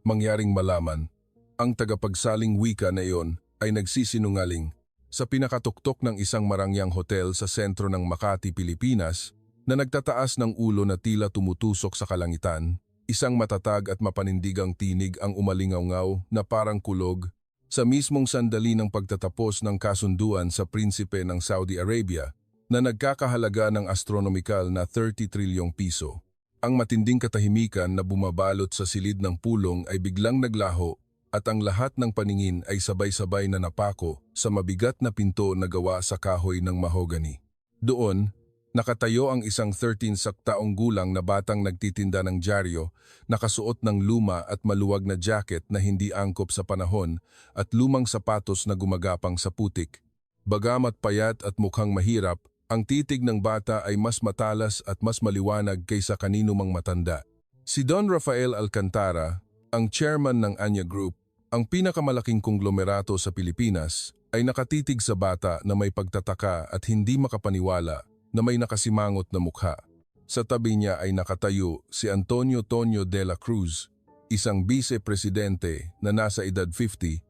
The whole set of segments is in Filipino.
mangyaring malaman, ang tagapagsaling wika na iyon ay nagsisinungaling sa pinakatuktok ng isang marangyang hotel sa sentro ng Makati, Pilipinas na nagtataas ng ulo na tila tumutusok sa kalangitan. Isang matatag at mapanindigang tinig ang umalingaw na parang kulog sa mismong sandali ng pagtatapos ng kasunduan sa prinsipe ng Saudi Arabia na nagkakahalaga ng astronomikal na 30 trilyong piso. Ang matinding katahimikan na bumabalot sa silid ng pulong ay biglang naglaho at ang lahat ng paningin ay sabay-sabay na napako sa mabigat na pinto na gawa sa kahoy ng mahogany. Doon, nakatayo ang isang 13 taong gulang na batang nagtitinda ng dyaryo, nakasuot ng luma at maluwag na jacket na hindi angkop sa panahon at lumang sapatos na gumagapang sa putik. Bagamat payat at mukhang mahirap, ang titig ng bata ay mas matalas at mas maliwanag kaysa kanino mang matanda. Si Don Rafael Alcantara, ang chairman ng Anya Group, ang pinakamalaking konglomerato sa Pilipinas, ay nakatitig sa bata na may pagtataka at hindi makapaniwala na may nakasimangot na mukha. Sa tabi niya ay nakatayo si Antonio Tonyo de la Cruz, isang vice-presidente na nasa edad 50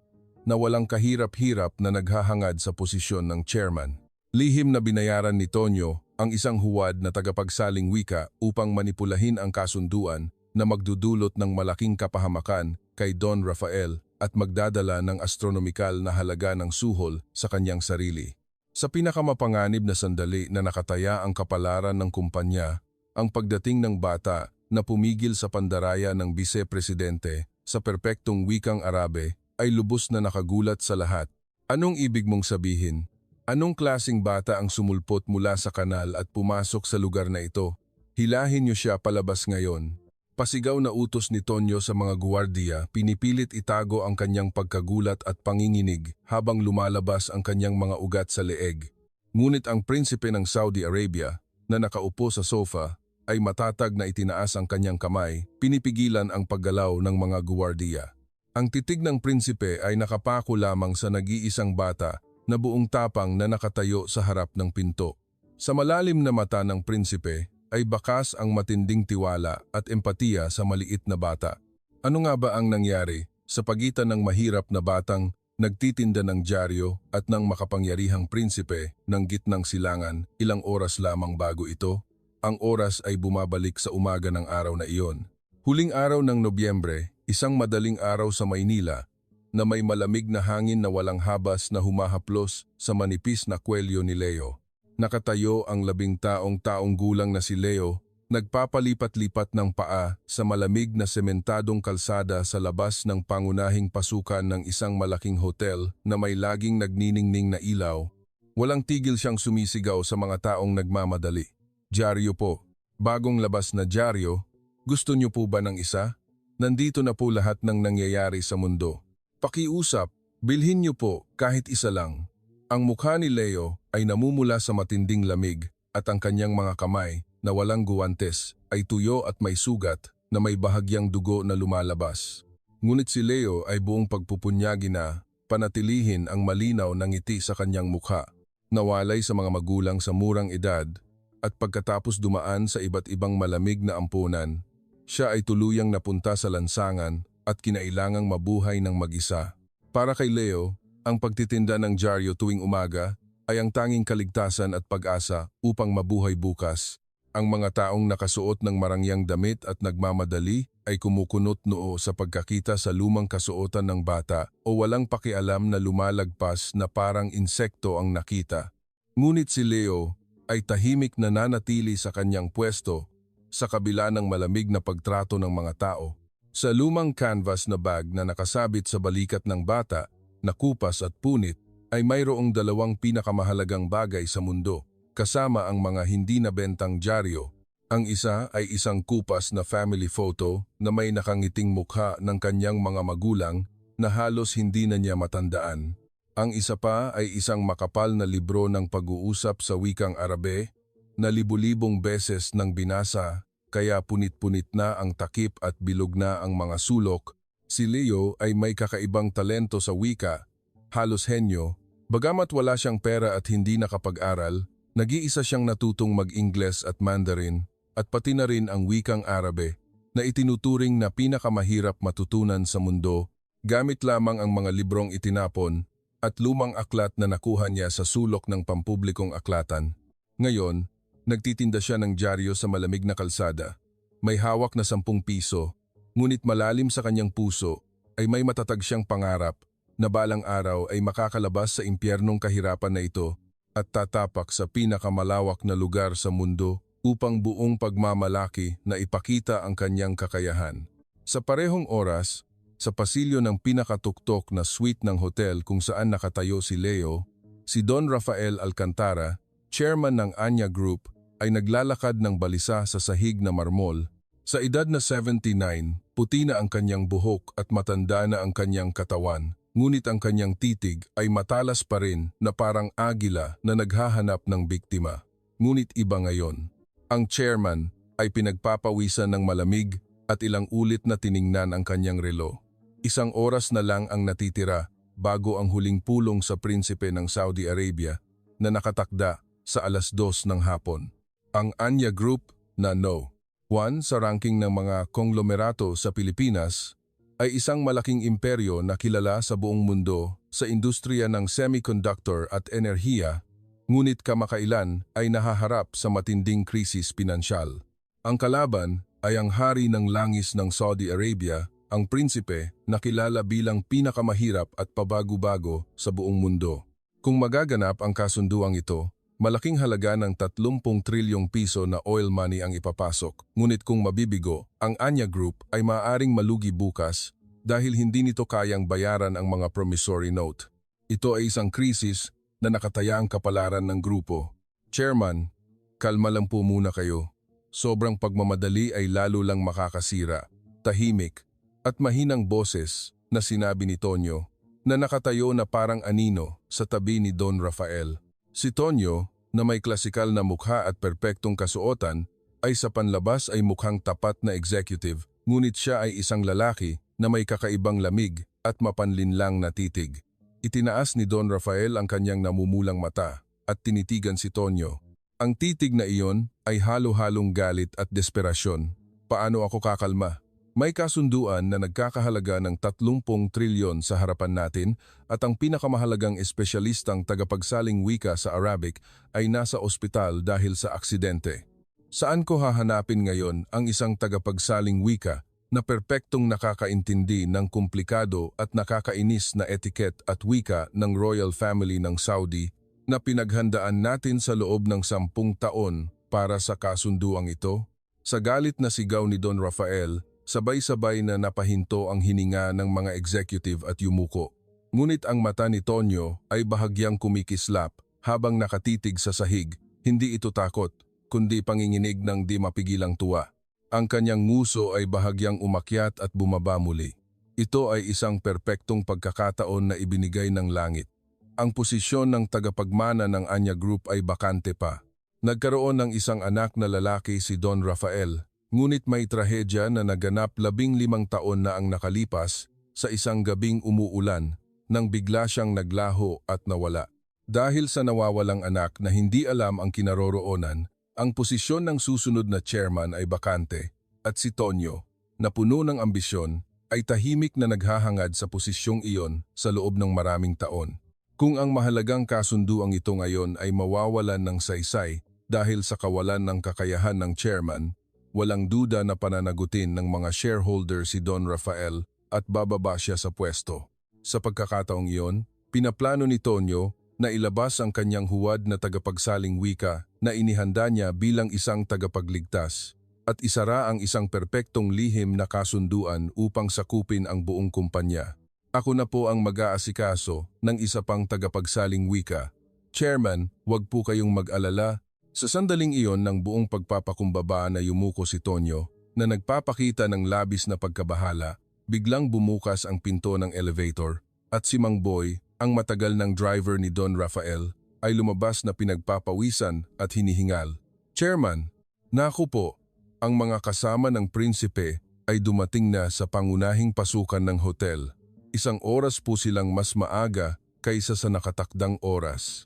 na walang kahirap-hirap na naghahangad sa posisyon ng chairman. Lihim na binayaran ni Tonyo ang isang huwad na tagapagsaling wika upang manipulahin ang kasunduan na magdudulot ng malaking kapahamakan kay Don Rafael at magdadala ng astronomikal na halaga ng suhol sa kanyang sarili. Sa pinakamapanganib na sandali na nakataya ang kapalaran ng kumpanya, ang pagdating ng bata na pumigil sa pandaraya ng bise-presidente sa perpektong wikang Arabe ay lubos na nakagulat sa lahat. Anong ibig mong sabihin? Anong klasing bata ang sumulpot mula sa kanal at pumasok sa lugar na ito? Hilahin niyo siya palabas ngayon. Pasigaw na utos ni Tonyo sa mga guwardiya, pinipilit itago ang kanyang pagkagulat at panginginig habang lumalabas ang kanyang mga ugat sa leeg. Ngunit ang prinsipe ng Saudi Arabia na nakaupo sa sofa ay matatag na itinaas ang kanyang kamay, pinipigilan ang paggalaw ng mga guwardiya. Ang titig ng prinsipe ay nakapako lamang sa nag-iisang bata na buong tapang na nakatayo sa harap ng pinto. Sa malalim na mata ng prinsipe ay bakas ang matinding tiwala at empatiya sa maliit na bata. Ano nga ba ang nangyari sa pagitan ng mahirap na batang nagtitinda ng dyaryo at ng makapangyarihang prinsipe ng gitnang silangan ilang oras lamang bago ito? Ang oras ay bumabalik sa umaga ng araw na iyon. Huling araw ng Nobyembre, isang madaling araw sa Maynila na may malamig na hangin na walang habas na humahaplos sa manipis na kwelyo ni Leo. Nakatayo ang 10 taong gulang na si Leo, nagpapalipat-lipat ng paa sa malamig na sementadong kalsada sa labas ng pangunahing pasukan ng isang malaking hotel na may laging nagniningning na ilaw. Walang tigil siyang sumisigaw sa mga taong nagmamadali. Dyaryo po. Bagong labas na dyaryo. Gusto niyo po ba ng isa? Nandito na po lahat ng nangyayari sa mundo. Pakiusap, bilhin niyo po kahit isa lang. Ang mukha ni Leo ay namumula sa matinding lamig at ang kanyang mga kamay na walang guwantes ay tuyo at may sugat na may bahagyang dugo na lumalabas. Ngunit si Leo ay buong pagpupunyagi na panatilihin ang malinaw na ngiti sa kanyang mukha. Nawalay sa mga magulang sa murang edad at pagkatapos dumaan sa iba't ibang malamig na ampunan, siya ay tuluyang napunta sa lansangan at kinailangang mabuhay ng mag-isa. Para kay Leo, ang pagtitinda ng dyaryo tuwing umaga ay ang tanging kaligtasan at pag-asa upang mabuhay bukas. Ang mga taong nakasuot ng marangyang damit at nagmamadali ay kumukunot noo sa pagkakita sa lumang kasuotan ng bata o walang pakialam na lumalagpas na parang insekto ang nakita. Ngunit si Leo ay tahimik na nanatili sa kanyang pwesto sa kabila ng malamig na pagtrato ng mga tao. Sa lumang canvas na bag na nakasabit sa balikat ng bata, na kupas at punit, ay mayroong 2 pinakamahalagang bagay sa mundo, kasama ang mga hindi nabentang dyaryo. Ang isa ay isang kupas na family photo na may nakangiting mukha ng kanyang mga magulang na halos hindi na niya matandaan. Ang isa pa ay isang makapal na libro ng pag-uusap sa wikang Arabe na libu-libong beses nang binasa, kaya punit-punit na ang takip at bilog na ang mga sulok. Si Leo ay may kakaibang talento sa wika, halos henyo. Bagamat wala siyang pera at hindi nakapag-aral, nag-iisa siyang natutong mag-Ingles at Mandarin at pati na rin ang wikang Arabe na itinuturing na pinakamahirap matutunan sa mundo gamit lamang ang mga librong itinapon at lumang aklat na nakuha niya sa sulok ng pampublikong aklatan. Ngayon, nagtitinda siya ng dyaryo sa malamig na kalsada. May hawak na 10 piso, ngunit malalim sa kanyang puso ay may matatag siyang pangarap na balang araw ay makakalabas sa impyernong kahirapan na ito at tatapak sa pinakamalawak na lugar sa mundo upang buong pagmamalaki na ipakita ang kanyang kakayahan. Sa parehong oras, sa pasilyo ng pinakatuktok na suite ng hotel kung saan nakatayo si Leo, si Don Rafael Alcantara, chairman ng Anya Group, ay naglalakad ng balisa sa sahig na marmol. Sa edad na 79, puti na ang kanyang buhok at matanda na ang kanyang katawan, ngunit ang kanyang titig ay matalas pa rin na parang agila na naghahanap ng biktima. Ngunit iba ngayon. Ang chairman ay pinagpapawisan ng malamig at ilang ulit na tiningnan ang kanyang relo. 1 oras na lang ang natitira bago ang huling pulong sa prinsipe ng Saudi Arabia na nakatakda sa 2:00 ng hapon. Ang Anya Group na No. 1 sa ranking ng mga konglomerato sa Pilipinas ay isang malaking imperyo na kilala sa buong mundo sa industriya ng semiconductor at enerhiya, ngunit kamakailan ay nahaharap sa matinding krisis pinansyal. Ang kalaban ay ang hari ng langis ng Saudi Arabia, ang prinsipe na kilala bilang pinakamahirap at pabago-bago sa buong mundo. Kung magaganap ang kasunduang ito, malaking halaga ng 30 trilyong piso na oil money ang ipapasok. Ngunit kung mabibigo, ang Anya Group ay maaaring malugi bukas dahil hindi nito kayang bayaran ang mga promissory note. Ito ay isang krisis na nakataya ang kapalaran ng grupo. Chairman, kalma lang po muna kayo. Sobrang pagmamadali ay lalo lang makakasira. Tahimik at mahinang boses na sinabi ni Tonyo na nakatayo na parang anino sa tabi ni Don Rafael. Si Tonyo, na may klasikal na mukha at perpektong kasuotan, ay sa panlabas ay mukhang tapat na executive, ngunit siya ay isang lalaki na may kakaibang lamig at mapanlinlang na titig. Itinaas ni Don Rafael ang kanyang namumulang mata at tinitigan si Tonyo. Ang titig na iyon ay halo-halong galit at desperasyon. Paano ako kakalma? May kasunduan na nagkakahalaga ng 30 trilyon sa harapan natin at ang pinakamahalagang espesyalistang tagapagsaling wika sa Arabic ay nasa ospital dahil sa aksidente. Saan ko hahanapin ngayon ang isang tagapagsaling wika na perpektong nakakaintindi ng komplikado at nakakainis na etiket at wika ng royal family ng Saudi na pinaghandaan natin sa loob ng 10 taon para sa kasunduang ito? Sa galit na sigaw ni Don Rafael, sabay-sabay na napahinto ang hininga ng mga executive at yumuko. Ngunit ang mata ni Tonyo ay bahagyang kumikislap habang nakatitig sa sahig. Hindi ito takot, kundi panginginig ng di mapigilang tuwa. Ang kanyang nguso ay bahagyang umakyat at bumaba muli. Ito ay isang perpektong pagkakataon na ibinigay ng langit. Ang posisyon ng tagapagmana ng Anya Group ay bakante pa. Nagkaroon ng isang anak na lalaki si Don Rafael. Ngunit may trahedya na naganap 15 taon na ang nakalipas sa isang gabing umuulan nang bigla siyang naglaho at nawala. Dahil sa nawawalang anak na hindi alam ang kinaroroonan, ang posisyon ng susunod na chairman ay bakante at si Tonyo, na puno ng ambisyon, ay tahimik na naghahangad sa posisyong iyon sa loob ng maraming taon. Kung ang mahalagang kasunduang ito ngayon ay mawawalan ng saysay dahil sa kawalan ng kakayahan ng chairman, walang duda na pananagutin ng mga shareholder si Don Rafael at bababa siya sa pwesto. Sa pagkakataong iyon, pinaplano ni Tonyo na ilabas ang kanyang huwad na tagapagsaling wika na inihanda niya bilang isang tagapagligtas at isara ang isang perpektong lihim na kasunduan upang sakupin ang buong kumpanya. Ako na po ang mag-aasikaso ng isa pang tagapagsaling wika. Chairman, wag po kayong mag-alala. Sa sandaling iyon ng buong pagpapakumbaba na yumuko si Tonyo na nagpapakita ng labis na pagkabahala, biglang bumukas ang pinto ng elevator at si Mang Boy, ang matagal ng driver ni Don Rafael, ay lumabas na pinagpapawisan at hinihingal. Chairman, naku po, ang mga kasama ng prinsipe ay dumating na sa pangunahing pasukan ng hotel. 1 oras po silang mas maaga kaysa sa nakatakdang oras.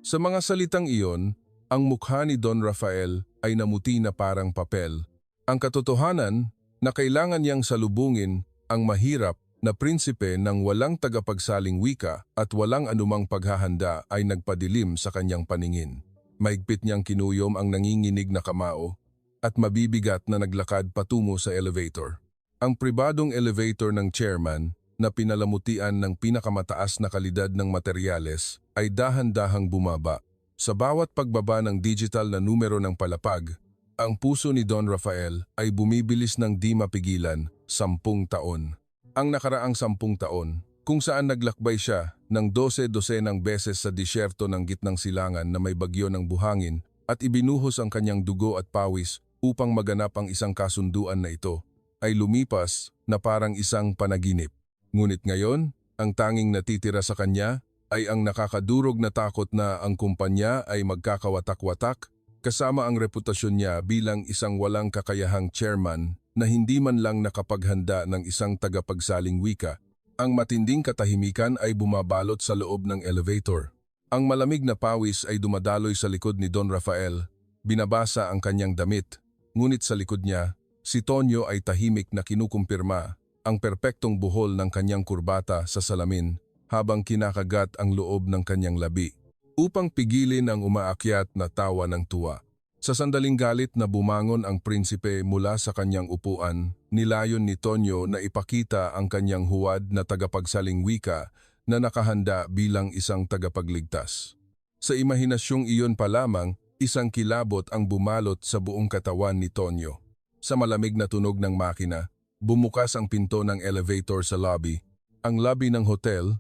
Sa mga salitang iyon, ang mukha ni Don Rafael ay namuti na parang papel. Ang katotohanan na kailangan niyang salubungin ang mahirap na prinsipe ng walang tagapagsaling wika at walang anumang paghahanda ay nagpadilim sa kanyang paningin. Mahigpit niyang kinuyom ang nanginginig na kamao at mabibigat na naglakad patungo sa elevator. Ang pribadong elevator ng chairman na pinalamutian ng pinakamataas na kalidad ng materyales ay dahan-dahang bumaba. Sa bawat pagbaba ng digital na numero ng palapag, ang puso ni Don Rafael ay bumibilis ng di mapigilan 10 taon. Ang nakaraang 10 taon, kung saan naglakbay siya ng 12-dosenang beses sa disyerto ng gitnang silangan na may bagyo ng buhangin at ibinuhos ang kanyang dugo at pawis upang maganap ang isang kasunduan na ito, ay lumipas na parang isang panaginip. Ngunit ngayon, ang tanging natitira sa kanya ay ang nakakadurog na takot na ang kumpanya ay magkakawatak-watak kasama ang reputasyon niya bilang isang walang kakayahang chairman na hindi man lang nakapaghanda ng isang tagapagsaling wika. Ang matinding katahimikan ay bumabalot sa loob ng elevator. Ang malamig na pawis ay dumadaloy sa likod ni Don Rafael, binabasa ang kanyang damit, ngunit sa likod niya, si Tonyo ay tahimik na kinukumpirma ang perpektong buhol ng kanyang kurbata sa salamin habang kinakagat ang loob ng kanyang labi, upang pigilin ang umaakyat na tawa ng tuwa. Sa sandaling galit na bumangon ang prinsipe mula sa kanyang upuan, nilayon ni Tonyo na ipakita ang kanyang huwad na tagapagsaling wika na nakahanda bilang isang tagapagligtas. Sa imahinasyong iyon pa lamang, isang kilabot ang bumalot sa buong katawan ni Tonyo. Sa malamig na tunog ng makina, bumukas ang pinto ng elevator sa lobby. Ang lobby ng hotel,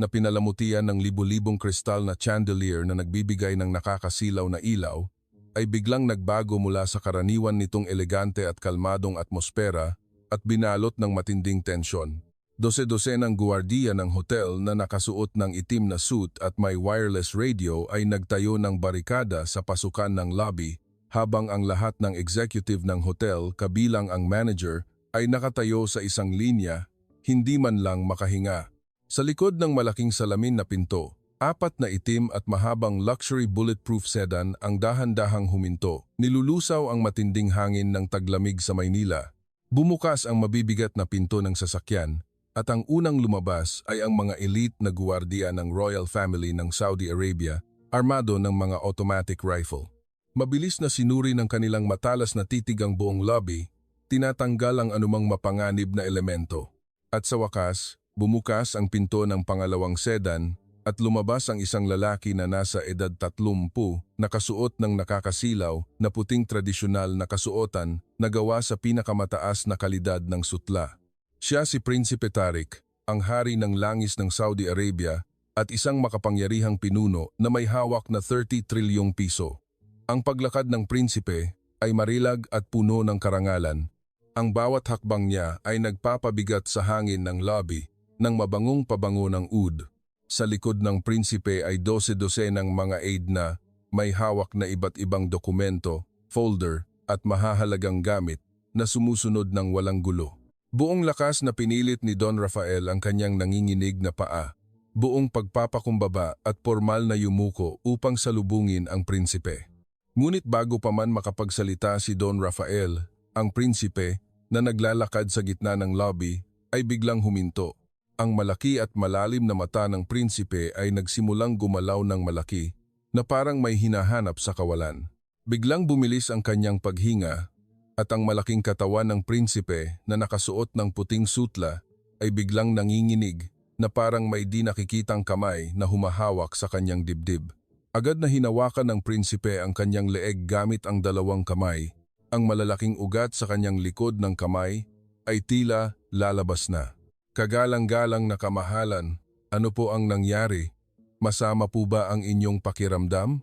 na pinalamutian ng libu-libong kristal na chandelier na nagbibigay ng nakakasilaw na ilaw, ay biglang nagbago mula sa karaniwan nitong elegante at kalmadong atmosfera at binalot ng matinding tensyon. 12-dosenang guwardiya ng hotel na nakasuot ng itim na suit at may wireless radio ay nagtayo ng barikada sa pasukan ng lobby habang ang lahat ng executive ng hotel kabilang ang manager ay nakatayo sa isang linya, hindi man lang makahinga. Sa likod ng malaking salamin na pinto, 4 na itim at mahabang luxury bulletproof sedan ang dahan-dahang huminto. Nilulusaw ang matinding hangin ng taglamig sa Maynila. Bumukas ang mabibigat na pinto ng sasakyan at ang unang lumabas ay ang mga elite na guwardiya ng royal family ng Saudi Arabia, armado ng mga automatic rifle. Mabilis na sinuri ng kanilang matalas na titig ang buong lobby, tinatanggal ang anumang mapanganib na elemento. At sa wakas, bumukas ang pinto ng pangalawang sedan at lumabas ang isang lalaki na nasa edad 30, nakasuot ng nakakasilaw na puting tradisyonal na kasuotan na gawa sa pinakamataas na kalidad ng sutla. Siya si Prinsipe Tariq, ang hari ng langis ng Saudi Arabia at isang makapangyarihang pinuno na may hawak na 30 trilyong piso. Ang paglakad ng prinsipe ay marilag at puno ng karangalan. Ang bawat hakbang niya ay nagpapabigat sa hangin ng lobby ng mabangong pabango ng oud. Sa likod ng prinsipe ay 12-dosenang mga aide na may hawak na iba't ibang dokumento, folder at mahahalagang gamit na sumusunod ng walang gulo. Buong lakas na pinilit ni Don Rafael ang kanyang nanginginig na paa, buong pagpapakumbaba at formal na yumuko upang salubungin ang prinsipe. Ngunit bago pa man makapagsalita si Don Rafael, ang prinsipe na naglalakad sa gitna ng lobby ay biglang huminto. Ang malaki at malalim na mata ng prinsipe ay nagsimulang gumalaw ng malaki na parang may hinahanap sa kawalan. Biglang bumilis ang kanyang paghinga at ang malaking katawan ng prinsipe na nakasuot ng puting sutla ay biglang nanginginig na parang may di nakikitang kamay na humahawak sa kanyang dibdib. Agad na hinawakan ng prinsipe ang kanyang leeg gamit ang 2 kamay. Ang malalaking ugat sa kanyang likod ng kamay ay tila lalabas na. Kagalang-galang na kamahalan, ano po ang nangyari? Masama po ba ang inyong pakiramdam?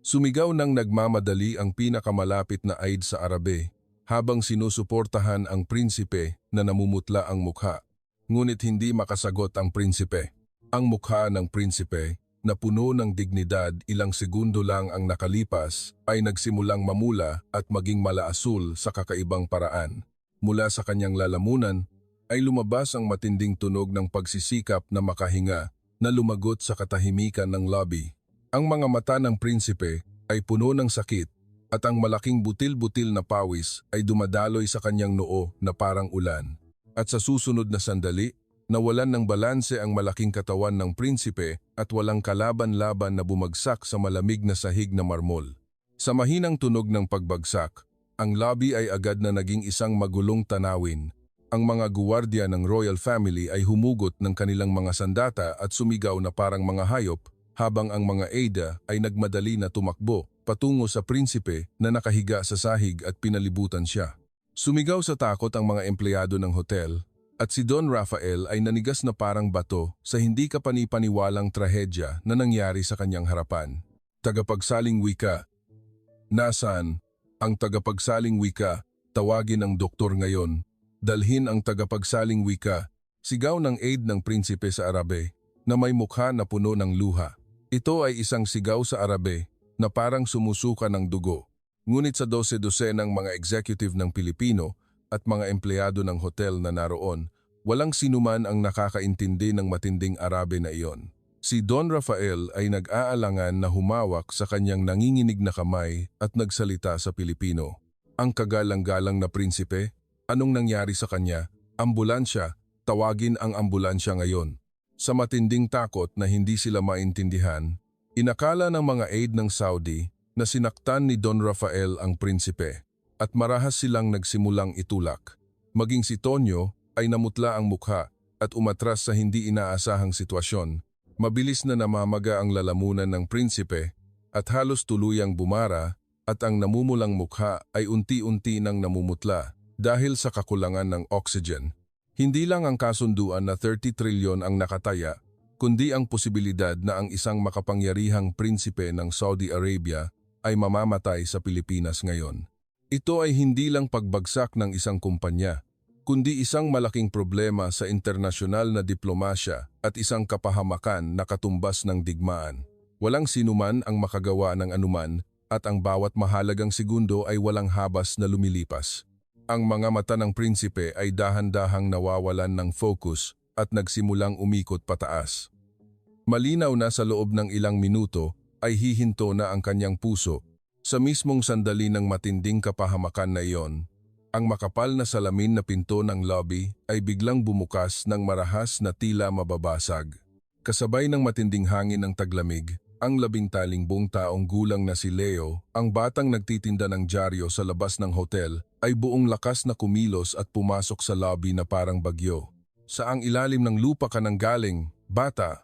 Sumigaw ng nagmamadali ang pinakamalapit na aide sa Arabe habang sinusuportahan ang prinsipe na namumutla ang mukha. Ngunit hindi makasagot ang prinsipe. Ang mukha ng prinsipe na puno ng dignidad ilang segundo lang ang nakalipas ay nagsimulang mamula at maging malaasul sa kakaibang paraan. Mula sa kanyang lalamunan, ay lumabas ang matinding tunog ng pagsisikap na makahinga na lumagot sa katahimikan ng lobby. Ang mga mata ng prinsipe ay puno ng sakit at ang malaking butil-butil na pawis ay dumadaloy sa kanyang noo na parang ulan. At sa susunod na sandali, nawalan ng balanse ang malaking katawan ng prinsipe at walang kalaban-laban na bumagsak sa malamig na sahig na marmol. Sa mahinang tunog ng pagbagsak, ang lobby ay agad na naging isang magulong tanawin. Ang mga guwardiya ng royal family ay humugot ng kanilang mga sandata at sumigaw na parang mga hayop, habang ang mga Aida ay nagmadali na tumakbo patungo sa prinsipe na nakahiga sa sahig at pinalibutan siya. Sumigaw sa takot ang mga empleyado ng hotel at si Don Rafael ay nanigas na parang bato sa hindi kapanipaniwalang trahedya na nangyari sa kanyang harapan. Tagapagsaling wika. Nasaan? Ang tagapagsaling wika, tawagin ang doktor ngayon. Dalhin ang tagapagsaling wika, sigaw ng aide ng prinsipe sa Arabe na may mukha na puno ng luha. Ito ay isang sigaw sa Arabe na parang sumusuka ng dugo. Ngunit sa 12 ng mga executive ng Pilipino at mga empleyado ng hotel na naroon, walang sinuman ang nakakaintindi ng matinding Arabe na iyon. Si Don Rafael ay nag-aalangan na humawak sa kanyang nanginginig na kamay at nagsalita sa Pilipino. Ang kagalang-galang na prinsipe, anong nangyari sa kanya? Ambulansya, tawagin ang ambulansya ngayon. Sa matinding takot na hindi sila maintindihan, inakala ng mga aide ng Saudi na sinaktan ni Don Rafael ang prinsipe at marahas silang nagsimulang itulak. Maging si Tonyo ay namutla ang mukha at umatras sa hindi inaasahang sitwasyon. Mabilis na namamaga ang lalamunan ng prinsipe at halos tuluyang bumara at ang namumulang mukha ay unti-unti nang namumutla dahil sa kakulangan ng oxygen. Hindi lang ang kasunduan na 30 trilyon ang nakataya, kundi ang posibilidad na ang isang makapangyarihang prinsipe ng Saudi Arabia ay mamamatay sa Pilipinas ngayon. Ito ay hindi lang pagbagsak ng isang kumpanya, kundi isang malaking problema sa internasyonal na diplomasya at isang kapahamakan na katumbas ng digmaan. Walang sinuman ang makagawa ng anuman at ang bawat mahalagang segundo ay walang habas na lumilipas. Ang mga mata ng prinsipe ay dahan-dahang nawawalan ng focus at nagsimulang umikot pataas. Malinaw na sa loob ng ilang minuto ay hihinto na ang kanyang puso. Sa mismong sandali ng matinding kapahamakan na iyon, ang makapal na salamin na pinto ng lobby ay biglang bumukas ng marahas na tila mababasag. Kasabay ng matinding hangin ng taglamig, ang 12 taong gulang na si Leo, ang batang nagtitinda ng dyaryo sa labas ng hotel, ay buong lakas na kumilos at pumasok sa lobby na parang bagyo. Saang ilalim ng lupa ka nang galing, bata?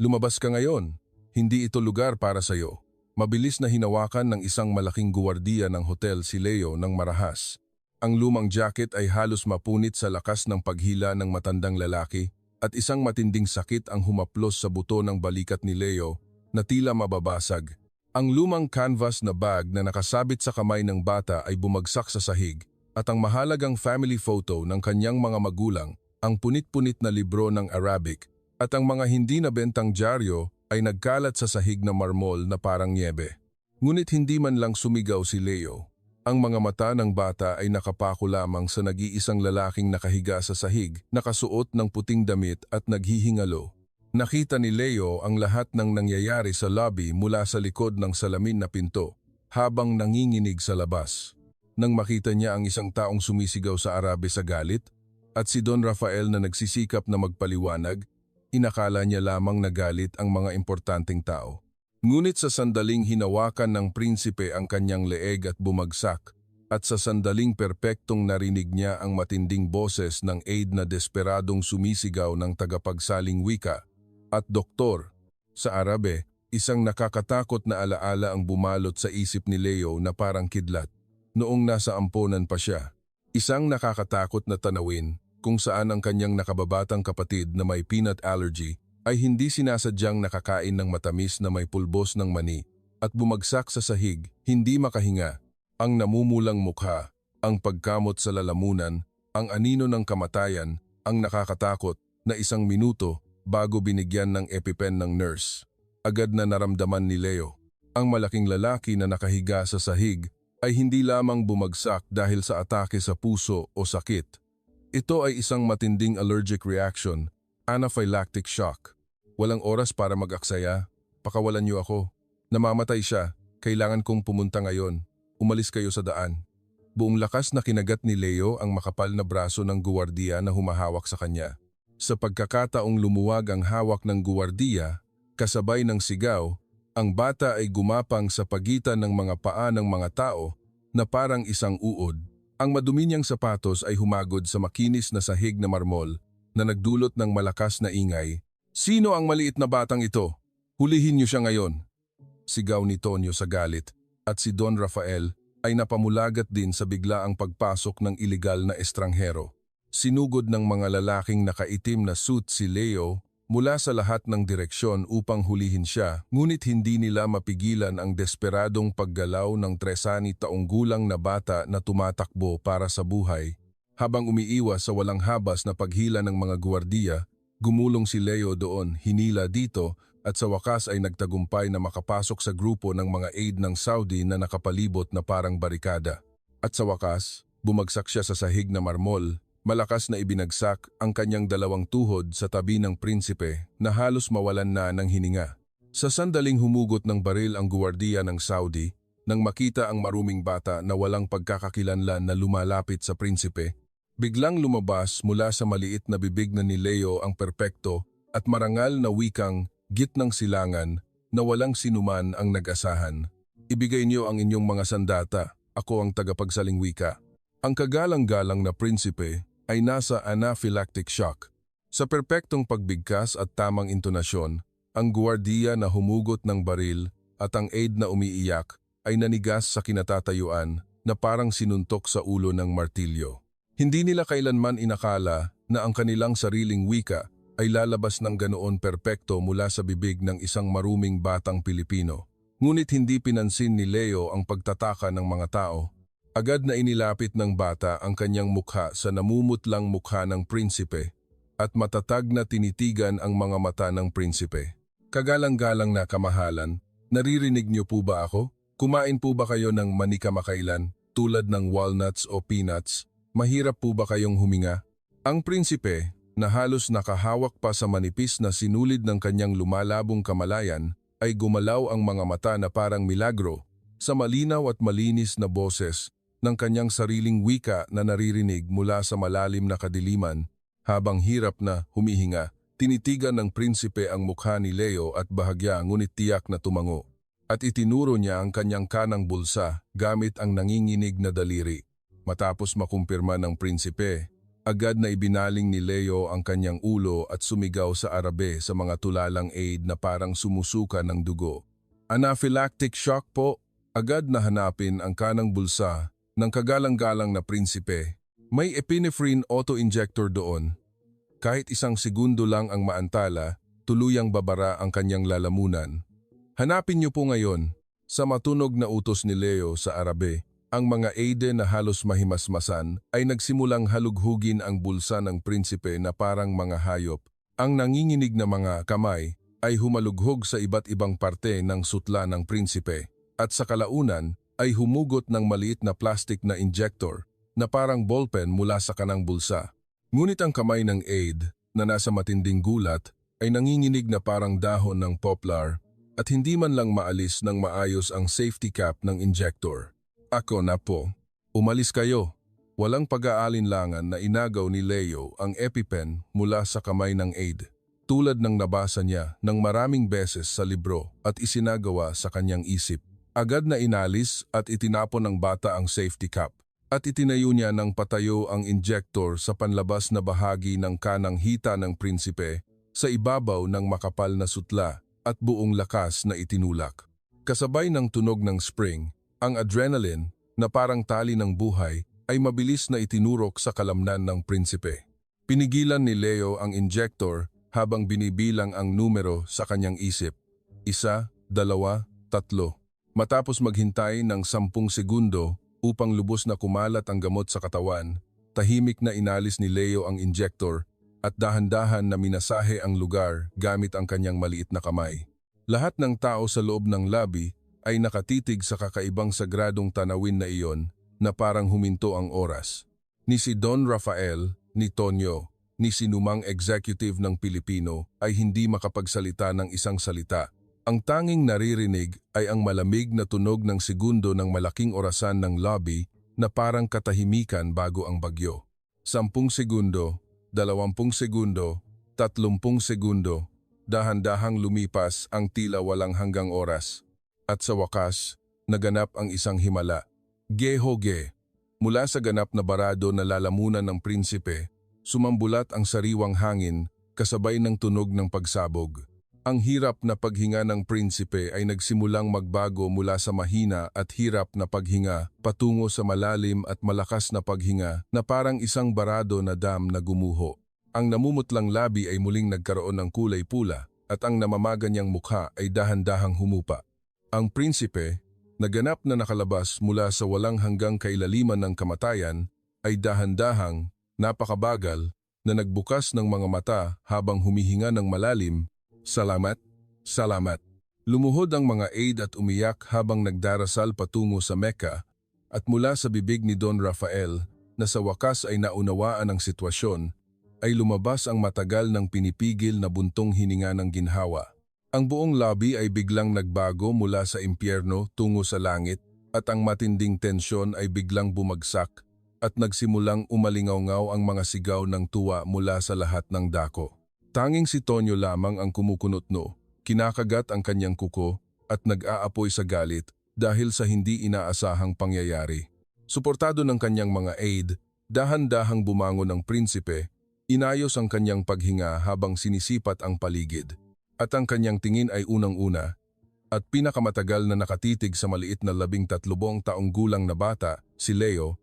Lumabas ka ngayon. Hindi ito lugar para sa'yo. Mabilis na hinawakan ng isang malaking guwardiya ng hotel si Leo ng marahas. Ang lumang jacket ay halos mapunit sa lakas ng paghila ng matandang lalaki at isang matinding sakit ang humaplos sa buto ng balikat ni Leo na tila mababasag. Ang lumang canvas na bag na nakasabit sa kamay ng bata ay bumagsak sa sahig at ang mahalagang family photo ng kanyang mga magulang, ang punit-punit na libro ng Arabic at ang mga hindi nabentang dyaryo ay nagkalat sa sahig na marmol na parang niebe. Ngunit hindi man lang sumigaw si Leo. Ang mga mata ng bata ay nakapako lamang sa nag-iisang lalaking nakahiga sa sahig, nakasuot ng puting damit at naghihingalo. Nakita ni Leo ang lahat ng nangyayari sa lobby mula sa likod ng salamin na pinto, habang nanginginig sa labas. Nang makita niya ang isang taong sumisigaw sa Arabe sa galit, at si Don Rafael na nagsisikap na magpaliwanag, inakala niya lamang nagalit ang mga importanteng tao. Ngunit sa sandaling hinawakan ng prinsipe ang kanyang leeg at bumagsak, at sa sandaling perpektong narinig niya ang matinding boses ng aide na desperadong sumisigaw ng tagapagsaling wika, at doktor, sa Arabe, isang nakakatakot na alaala ang bumalot sa isip ni Leo na parang kidlat. Noong nasa amponan pa siya, isang nakakatakot na tanawin kung saan ang kanyang nakababatang kapatid na may peanut allergy ay hindi sinasadyang nakakain ng matamis na may pulbos ng mani at bumagsak sa sahig, hindi makahinga. Ang namumulang mukha, ang pagkamot sa lalamunan, ang anino ng kamatayan, ang nakakatakot na isang minuto bago binigyan ng EpiPen ng nurse. Agad na naramdaman ni Leo. Ang malaking lalaki na nakahiga sa sahig ay hindi lamang bumagsak dahil sa atake sa puso o sakit. Ito ay isang matinding allergic reaction, anaphylactic shock. Walang oras para mag-aksaya. Pakawalan niyo ako. Namamatay siya. Kailangan kong pumunta ngayon. umalis kayo sa daan. Buong lakas na kinagat ni Leo ang makapal na braso ng guwardiya na humahawak sa kanya. Sa pagkakataong lumuwag ang hawak ng guwardiya, kasabay ng sigaw, ang bata ay gumapang sa pagitan ng mga paa ng mga tao na parang isang uod. Ang madumi niyang sapatos ay humagod sa makinis na sahig na marmol na nagdulot ng malakas na ingay. "Sino ang maliit na batang ito? Hulihin niyo siya ngayon!" Sigaw ni Tonyo sa galit, at si Don Rafael ay napamulagat din sa biglaang pagpasok ng iligal na estranghero. Sinugod ng mga lalaking nakaitim na suit si Leo mula sa lahat ng direksyon upang hulihin siya, ngunit hindi nila mapigilan ang desperadong paggalaw ng 13 taong gulang na bata na tumatakbo para sa buhay. Habang umiiwas sa walang habas na paghila ng mga guwardiya, gumulong si Leo doon, hinila dito, at sa wakas ay nagtagumpay na makapasok sa grupo ng mga aide ng Saudi na nakapalibot na parang barikada. At sa wakas, bumagsak siya sa sahig na marmol, malakas na ibinagsak ang kanyang dalawang tuhod sa tabi ng prinsipe na halos mawalan na ng hininga. Sa sandaling humugot ng baril ang guwardiya ng Saudi, nang makita ang maruming bata na walang pagkakakilanlan na lumalapit sa prinsipe, biglang lumabas mula sa maliit na bibig na ni Leo ang perpekto at marangal na wikang gitnang silangan na walang sinuman ang nag-asahan. "Ibigay niyo ang inyong mga sandata, ako ang tagapagsaling wika." Ang kagalang-galang na prinsipe ay nasa anaphylactic shock. Sa perpektong pagbigkas at tamang intonasyon, ang guwardiya na humugot ng baril at ang aide na umiiyak ay nanigas sa kinatatayuan na parang sinuntok sa ulo ng martilyo. Hindi nila kailanman inakala na ang kanilang sariling wika ay lalabas ng ganoon perpekto mula sa bibig ng isang maruming batang Pilipino. Ngunit hindi pinansin ni Leo ang pagtataka ng mga tao. Agad na inilapit ng bata ang kanyang mukha sa namumutlang mukha ng prinsipe at matatag na tinitigan ang mga mata ng prinsipe. "Kagalang-galang na kamahalan, naririnig niyo po ba ako? Kumain po ba kayo ng manikamakailan tulad ng walnuts o peanuts? Mahirap po ba kayong huminga?" Ang prinsipe, na halos nakahawak pa sa manipis na sinulid ng kanyang lumalabong kamalayan, ay gumalaw ang mga mata na parang milagro sa malinaw at malinis na boses ng kanyang sariling wika na naririnig mula sa malalim na kadiliman. Habang hirap na humihinga, tinitigan ng prinsipe ang mukha ni Leo at bahagya ngunit tiyak na tumango. At itinuro niya ang kanyang kanang bulsa gamit ang nanginginig na daliri. Matapos makumpirma ng prinsipe, agad na ibinaling ni Leo ang kanyang ulo at sumigaw sa Arabe sa mga tulalang aide na parang sumusuka ng dugo. "Anaphylactic shock po." Agad na hanapin ang kanang bulsa ng kagalang-galang na prinsipe. May epinephrine auto-injector doon. Kahit isang segundo lang ang maantala, tuluyang babara ang kanyang lalamunan. Hanapin niyo po ngayon. Sa matunog na utos ni Leo sa Arabe, ang mga aide na halos mahimasmasan ay nagsimulang halughugin ang bulsa ng prinsipe na parang mga hayop. Ang nanginginig na mga kamay ay humalughog sa iba't ibang parte ng sutla ng prinsipe at sa kalaunan ay humugot ng maliit na plastic na injector na parang ballpen mula sa kanang bulsa. Ngunit ang kamay ng aide na nasa matinding gulat ay nanginginig na parang dahon ng poplar at hindi man lang maalis ng maayos ang safety cap ng injector. "Ako na po. Umalis kayo." Walang pag-aalinlangan na inagaw ni Leo ang EpiPen mula sa kamay ng aide, tulad ng nabasa niya ng maraming beses sa libro at isinagawa sa kanyang isip. Agad na inalis at itinapon ng bata ang safety cap at itinayo niya ng patayo ang injector sa panlabas na bahagi ng kanang hita ng prinsipe sa ibabaw ng makapal na sutla at buong lakas na itinulak. Kasabay ng tunog ng spring, ang adrenaline, na parang tali ng buhay, ay mabilis na itinurok sa kalamnan ng prinsipe. Pinigilan ni Leo ang injector habang binibilang ang numero sa kanyang isip. 1, 2, 3. Matapos maghintay ng 10 segundo upang lubos na kumalat ang gamot sa katawan, tahimik na inalis ni Leo ang injector at dahan-dahan na minasahe ang lugar gamit ang kanyang maliit na kamay. Lahat ng tao sa loob ng lobby ay nakatitig sa kakaibang sagradong tanawin na iyon na parang huminto ang oras. Ni si Don Rafael, ni Tonyo, ni sinumang executive ng Pilipino ay hindi makapagsalita ng isang salita Ang tanging naririnig ay ang malamig na tunog ng segundo ng malaking orasan ng lobby na parang katahimikan bago ang bagyo. 10 segundo, 20 segundo, 30 segundo, dahan-dahang lumipas ang tila walang hanggang oras. At sa wakas, naganap ang isang himala. Ge-ho-ge. Mula sa ganap na barado na lalamunan ng prinsipe, sumambulat ang sariwang hangin kasabay ng tunog ng pagsabog. Ang hirap na paghinga ng prinsipe ay nagsimulang magbago mula sa mahina at hirap na paghinga patungo sa malalim at malakas na paghinga na parang isang barado na dam na gumuho. Ang namumutlang labi ay muling nagkaroon ng kulay pula at ang namamaganyang mukha ay dahan-dahang humupa. Ang prinsipe, na ganap na nakalabas mula sa walang hanggang kailaliman ng kamatayan, ay dahan-dahang, napakabagal, na nagbukas ng mga mata habang humihinga ng malalim. Salamat, salamat. Lumuhod ang mga aide at umiyak habang nagdarasal patungo sa Mecca at mula sa bibig ni Don Rafael na sa wakas ay naunawaan ang sitwasyon, ay lumabas ang matagal ng pinipigil na buntong hininga ng ginhawa. Ang buong lobby ay biglang nagbago mula sa impyerno tungo sa langit at ang matinding tensyon ay biglang bumagsak at nagsimulang umalingaw-ngaw ang mga sigaw ng tuwa mula sa lahat ng dako. Tanging si Tonyo lamang ang kumukunotno, kinakagat ang kanyang kuko at nag-aapoy sa galit dahil sa hindi inaasahang pangyayari. Suportado ng kanyang mga aide, dahan-dahang bumangon ang prinsipe, inayos ang kanyang paghinga habang sinisipat ang paligid. At ang kanyang tingin ay unang-una at pinakamatagal na nakatitig sa maliit na 13 taong gulang na bata, si Leo,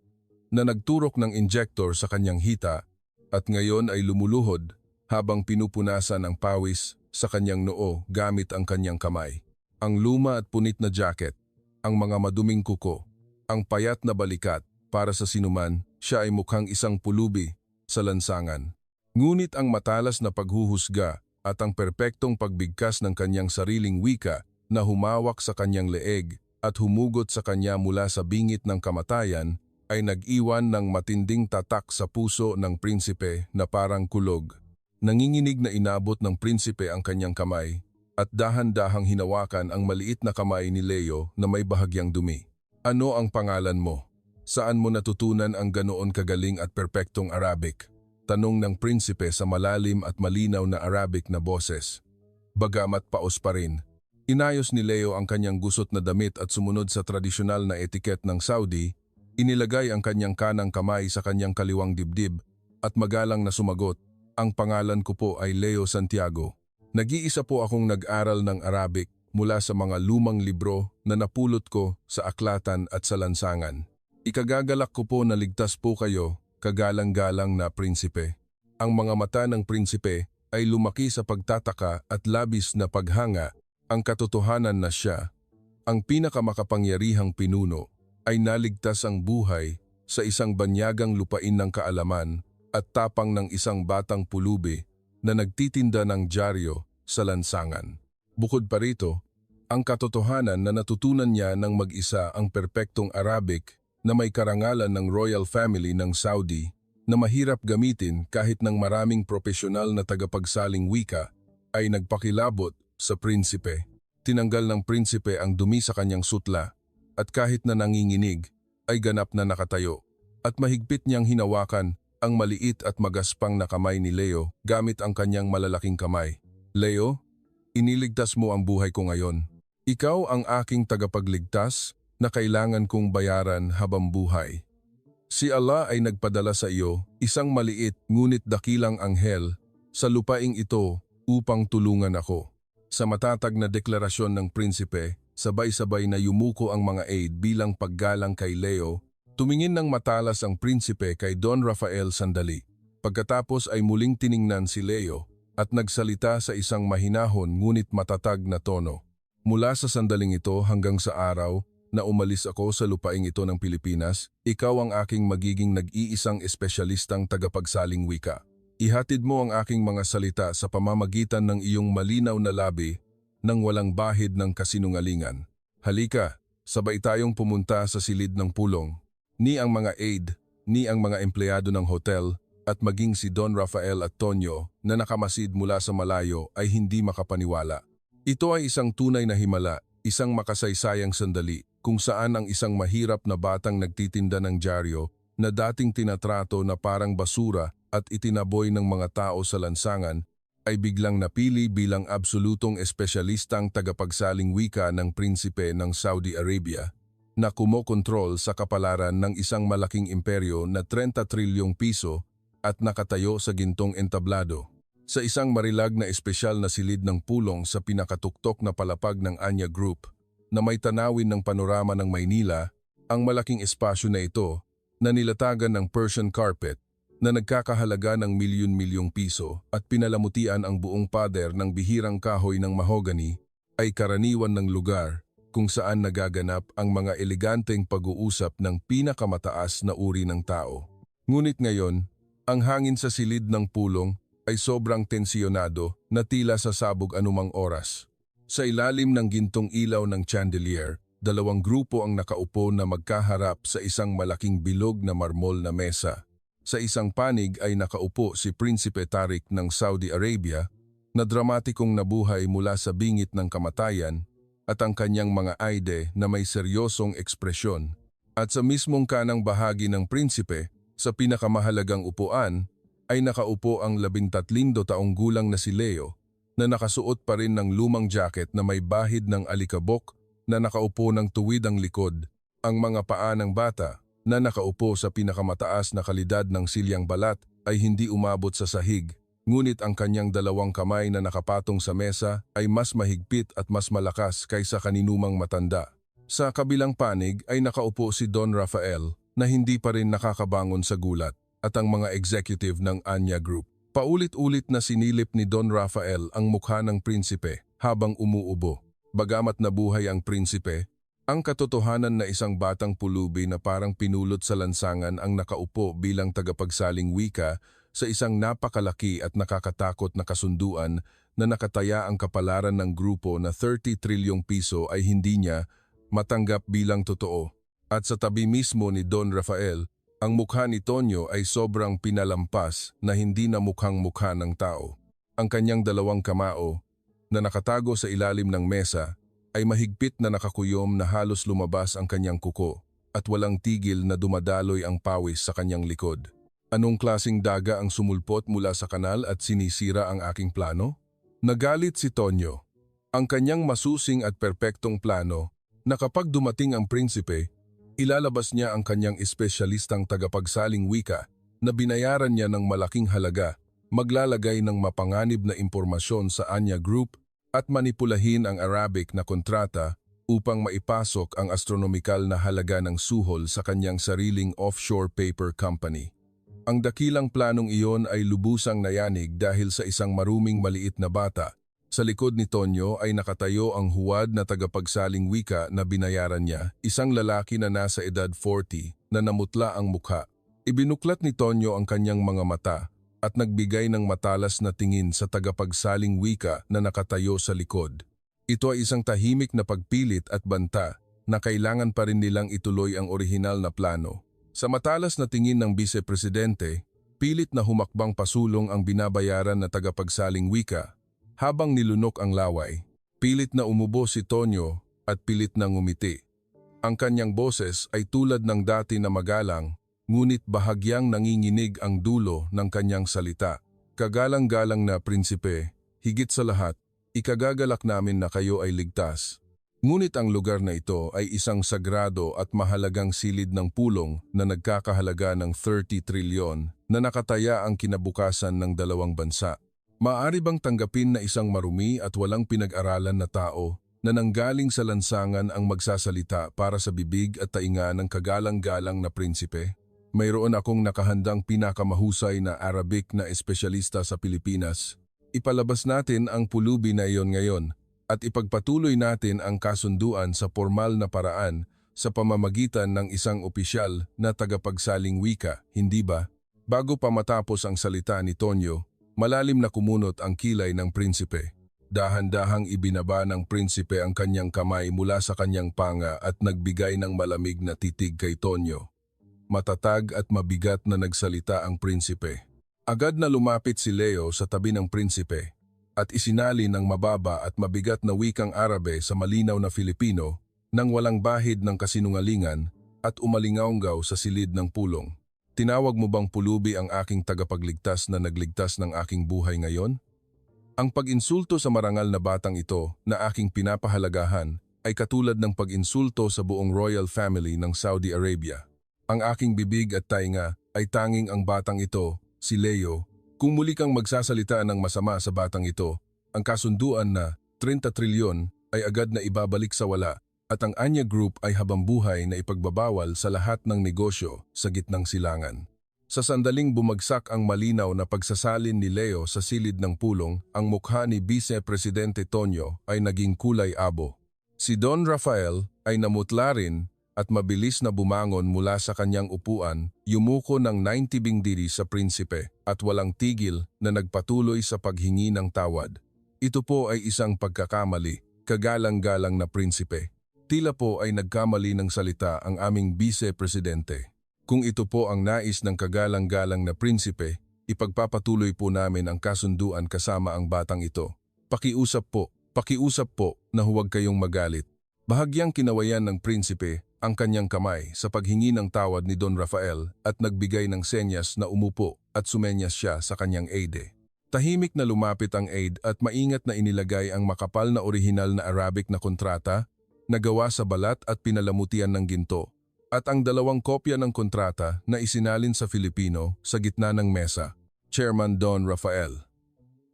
na nagturok ng injector sa kanyang hita at ngayon ay lumuluhod habang pinupunasan ang pawis sa kanyang noo gamit ang kanyang kamay. Ang luma at punit na jacket, ang mga maduming kuko, ang payat na balikat, para sa sinuman, siya ay mukhang isang pulubi sa lansangan. Ngunit ang matalas na paghuhusga at ang perpektong pagbigkas ng kanyang sariling wika na humawak sa kanyang leeg at humugot sa kanya mula sa bingit ng kamatayan ay nag-iwan ng matinding tatak sa puso ng prinsipe na parang kulog. Nanginginig na inabot ng prinsipe ang kanyang kamay at dahan-dahang hinawakan ang maliit na kamay ni Leo na may bahagyang dumi. Ano ang pangalan mo? Saan mo natutunan ang ganoon kagaling at perpektong Arabic? Tanong ng prinsipe sa malalim at malinaw na Arabic na boses. Bagamat paos pa rin, inayos ni Leo ang kanyang gusot na damit at sumunod sa tradisyonal na etiket ng Saudi, inilagay ang kanyang kanang kamay sa kanyang kaliwang dibdib at magalang na sumagot. Ang pangalan ko po ay Leo Santiago. Nag-iisa po akong nag-aral ng Arabic mula sa mga lumang libro na napulot ko sa aklatan at sa lansangan. Ikagagalak ko po na ligtas po kayo, kagalang-galang na prinsipe. Ang mga mata ng prinsipe ay lumaki sa pagtataka at labis na paghanga. Ang katotohanan na siya, ang pinakamakapangyarihang pinuno, ay naligtas ang buhay sa isang banyagang lupain ng kaalaman at tapang ng isang batang pulubi na nagtitinda ng dyaryo sa lansangan. Bukod pa rito, ang katotohanan na natutunan niya ng mag-isa ang perpektong Arabic na may karangalan ng royal family ng Saudi na mahirap gamitin kahit ng maraming propesyonal na tagapagsaling wika ay nagpakilabot sa prinsipe. Tinanggal ng prinsipe ang dumi sa kanyang sutla at kahit na nanginginig ay ganap na nakatayo at mahigpit niyang hinawakan ang maliit at magaspang na kamay ni Leo gamit ang kanyang malalaking kamay. Leo, iniligtas mo ang buhay ko ngayon. Ikaw ang aking tagapagligtas na kailangan kong bayaran habang buhay. Si Allah ay nagpadala sa iyo isang maliit ngunit dakilang anghel sa lupaing ito upang tulungan ako. Sa matatag na deklarasyon ng prinsipe, sabay-sabay na yumuko ang mga aide bilang paggalang kay Leo. Tumingin ng matalas ang prinsipe kay Don Rafael sandali. Pagkatapos ay muling tiningnan si Leo at nagsalita sa isang mahinahon ngunit matatag na tono. Mula sa sandaling ito hanggang sa araw na umalis ako sa lupaing ito ng Pilipinas, ikaw ang aking magiging nag-iisang espesyalistang tagapagsaling wika. Ihatid mo ang aking mga salita sa pamamagitan ng iyong malinaw na labi nang walang bahid ng kasinungalingan. Halika, sabay tayong pumunta sa silid ng pulong. Ni ang mga aide, ni ang mga empleyado ng hotel, at maging si Don Rafael at Tonyo na nakamasid mula sa malayo ay hindi makapaniwala. Ito ay isang tunay na himala, isang makasaysayang sandali kung saan ang isang mahirap na batang nagtitinda ng dyaryo na dating tinatrato na parang basura at itinaboy ng mga tao sa lansangan ay biglang napili bilang absolutong espesyalistang tagapagsaling wika ng prinsipe ng Saudi Arabia na kumokontrol sa kapalaran ng isang malaking imperyo na 30 trilyong piso at nakatayo sa gintong entablado. Sa isang marilag na espesyal na silid ng pulong sa pinakatuktok na palapag ng Anya Group na may tanawin ng panorama ng Maynila, ang malaking espasyo na ito na nilatagan ng Persian carpet na nagkakahalaga ng milyon-milyong piso at pinalamutian ang buong pader ng bihirang kahoy ng mahogany ay karaniwan ng lugar kung saan nagaganap ang mga eleganteng pag-uusap ng pinakamataas na uri ng tao. Ngunit ngayon, ang hangin sa silid ng pulong ay sobrang tensyonado na tila sasabog anumang oras. Sa ilalim ng gintong ilaw ng chandelier, dalawang grupo ang nakaupo na magkaharap sa isang malaking bilog na marmol na mesa. Sa isang panig ay nakaupo si Prinsipe Tariq ng Saudi Arabia na dramatikong nabuhay mula sa bingit ng kamatayan at ang kanyang mga aide na may seryosong ekspresyon. At sa mismong kanang bahagi ng prinsipe, sa pinakamahalagang upuan, ay nakaupo ang 13 taong gulang na si Leo na nakasuot pa rin ng lumang jacket na may bahid ng alikabok na nakaupo ng tuwid ang likod. Ang mga paa ng bata na nakaupo sa pinakamataas na kalidad ng silyang balat ay hindi umabot sa sahig, ngunit ang kanyang dalawang kamay na nakapatong sa mesa ay mas mahigpit at mas malakas kaysa kaninumang matanda. Sa kabilang panig ay nakaupo si Don Rafael na hindi pa rin nakakabangon sa gulat at ang mga executive ng Anya Group. Paulit-ulit na sinilip ni Don Rafael ang mukha ng prinsipe habang umuubo. Bagamat nabuhay ang prinsipe, ang katotohanan na isang batang pulubi na parang pinulot sa lansangan ang nakaupo bilang tagapagsaling wika sa isang napakalaki at nakakatakot na kasunduan na nakataya ang kapalaran ng grupo na 30 trilyong piso ay hindi niya matanggap bilang totoo. At sa tabi mismo ni Don Rafael, ang mukha ni Tonyo ay sobrang pinalampas na hindi na mukhang-mukha ng tao. Ang kanyang dalawang kamao na nakatago sa ilalim ng mesa ay mahigpit na nakakuyom na halos lumabas ang kanyang kuko at walang tigil na dumadaloy ang pawis sa kanyang likod. Anong klasing daga ang sumulpot mula sa kanal at sinisira ang aking plano? Nagalit si Tonyo. Ang kanyang masusing at perpektong plano na kapag dumating ang prinsipe, ilalabas niya ang kanyang espesyalistang tagapagsaling wika na binayaran niya ng malaking halaga, maglalagay ng mapanganib na impormasyon sa Anya Group at manipulahin ang Arabic na kontrata upang maipasok ang astronomikal na halaga ng suhol sa kanyang sariling offshore paper company. Ang dakilang planong iyon ay lubusang nayanig dahil sa isang maruming maliit na bata. Sa likod ni Tonyo ay nakatayo ang huwad na tagapagsaling wika na binayaran niya, isang lalaki na nasa edad 40 na namutla ang mukha. Ibinuklat ni Tonyo ang kanyang mga mata at nagbigay ng matalas na tingin sa tagapagsaling wika na nakatayo sa likod. Ito ay isang tahimik na pagpilit at banta na kailangan pa rin nilang ituloy ang orihinal na plano. Sa matalas na tingin ng Vice-Presidente, pilit na humakbang pasulong ang binabayaran na tagapagsaling wika. Habang nilunok ang laway, pilit na umubo si Tonyo at pilit na ngumiti. Ang kanyang boses ay tulad ng dati na magalang, ngunit bahagyang nanginginig ang dulo ng kanyang salita. Kagalang-galang na prinsipe, higit sa lahat, ikagagalak namin na kayo ay ligtas. Ngunit ang lugar na ito ay isang sagrado at mahalagang silid ng pulong na nagkakahalaga ng 30 trilyon na nakataya ang kinabukasan ng dalawang bansa. Maaari bang tanggapin na isang marumi at walang pinag-aralan na tao na nanggaling sa lansangan ang magsasalita para sa bibig at tainga ng kagalang-galang na prinsipe? Mayroon akong nakahandang pinakamahusay na Arabic na espesyalista sa Pilipinas. Ipalabas natin ang pulubi na iyon ngayon at ipagpatuloy natin ang kasunduan sa formal na paraan sa pamamagitan ng isang opisyal na tagapagsaling wika, hindi ba? Bago pa matapos ang salita ni Tonyo, malalim na kumunot ang kilay ng prinsipe. Dahan-dahang ibinaba ng prinsipe ang kanyang kamay mula sa kanyang panga at nagbigay ng malamig na titig kay Tonyo. Matatag at mabigat na nagsalita ang prinsipe. Agad na lumapit si Leo sa tabi ng prinsipe at isinali ng mababa at mabigat na wikang Arabe sa malinaw na Filipino nang walang bahid ng kasinungalingan at umalingaunggaw sa silid ng pulong. Tinawag mo bang pulubi ang aking tagapagligtas na nagligtas ng aking buhay ngayon? Ang pag-insulto sa marangal na batang ito na aking pinapahalagahan ay katulad ng pag-insulto sa buong royal family ng Saudi Arabia. Ang aking bibig at tainga ay tanging ang batang ito, si Leo. Kung muli kang magsasalita ng masama sa batang ito, ang kasunduan na 30 trilyon ay agad na ibabalik sa wala at ang Anya Group ay habambuhay na ipagbabawal sa lahat ng negosyo sa gitnang silangan. Sa sandaling bumagsak ang malinaw na pagsasalin ni Leo sa silid ng pulong, ang mukha ni Vice Presidente Tonyo ay naging kulay abo. Si Don Rafael ay namutla rin at mabilis na bumangon mula sa kanyang upuan, yumuko ng 90 bingdiri sa prinsipe at walang tigil na nagpatuloy sa paghingi ng tawad. Ito po ay isang pagkakamali, kagalang-galang na prinsipe. Tila po ay nagkamali ng salita ang aming vice-presidente. Kung ito po ang nais ng kagalang-galang na prinsipe, ipagpapatuloy po namin ang kasunduan kasama ang batang ito. Pakiusap po na huwag kayong magalit. Bahagyang kinawayan ng prinsipe ang kanyang kamay sa paghingi ng tawad ni Don Rafael at nagbigay ng senyas na umupo at sumenyas siya sa kanyang aide. Tahimik na lumapit ang aide at maingat na inilagay ang makapal na orihinal na Arabic na kontrata na gawa sa balat at pinalamutian ng ginto at ang 2 kopya ng kontrata na isinalin sa Filipino sa gitna ng mesa. Chairman Don Rafael.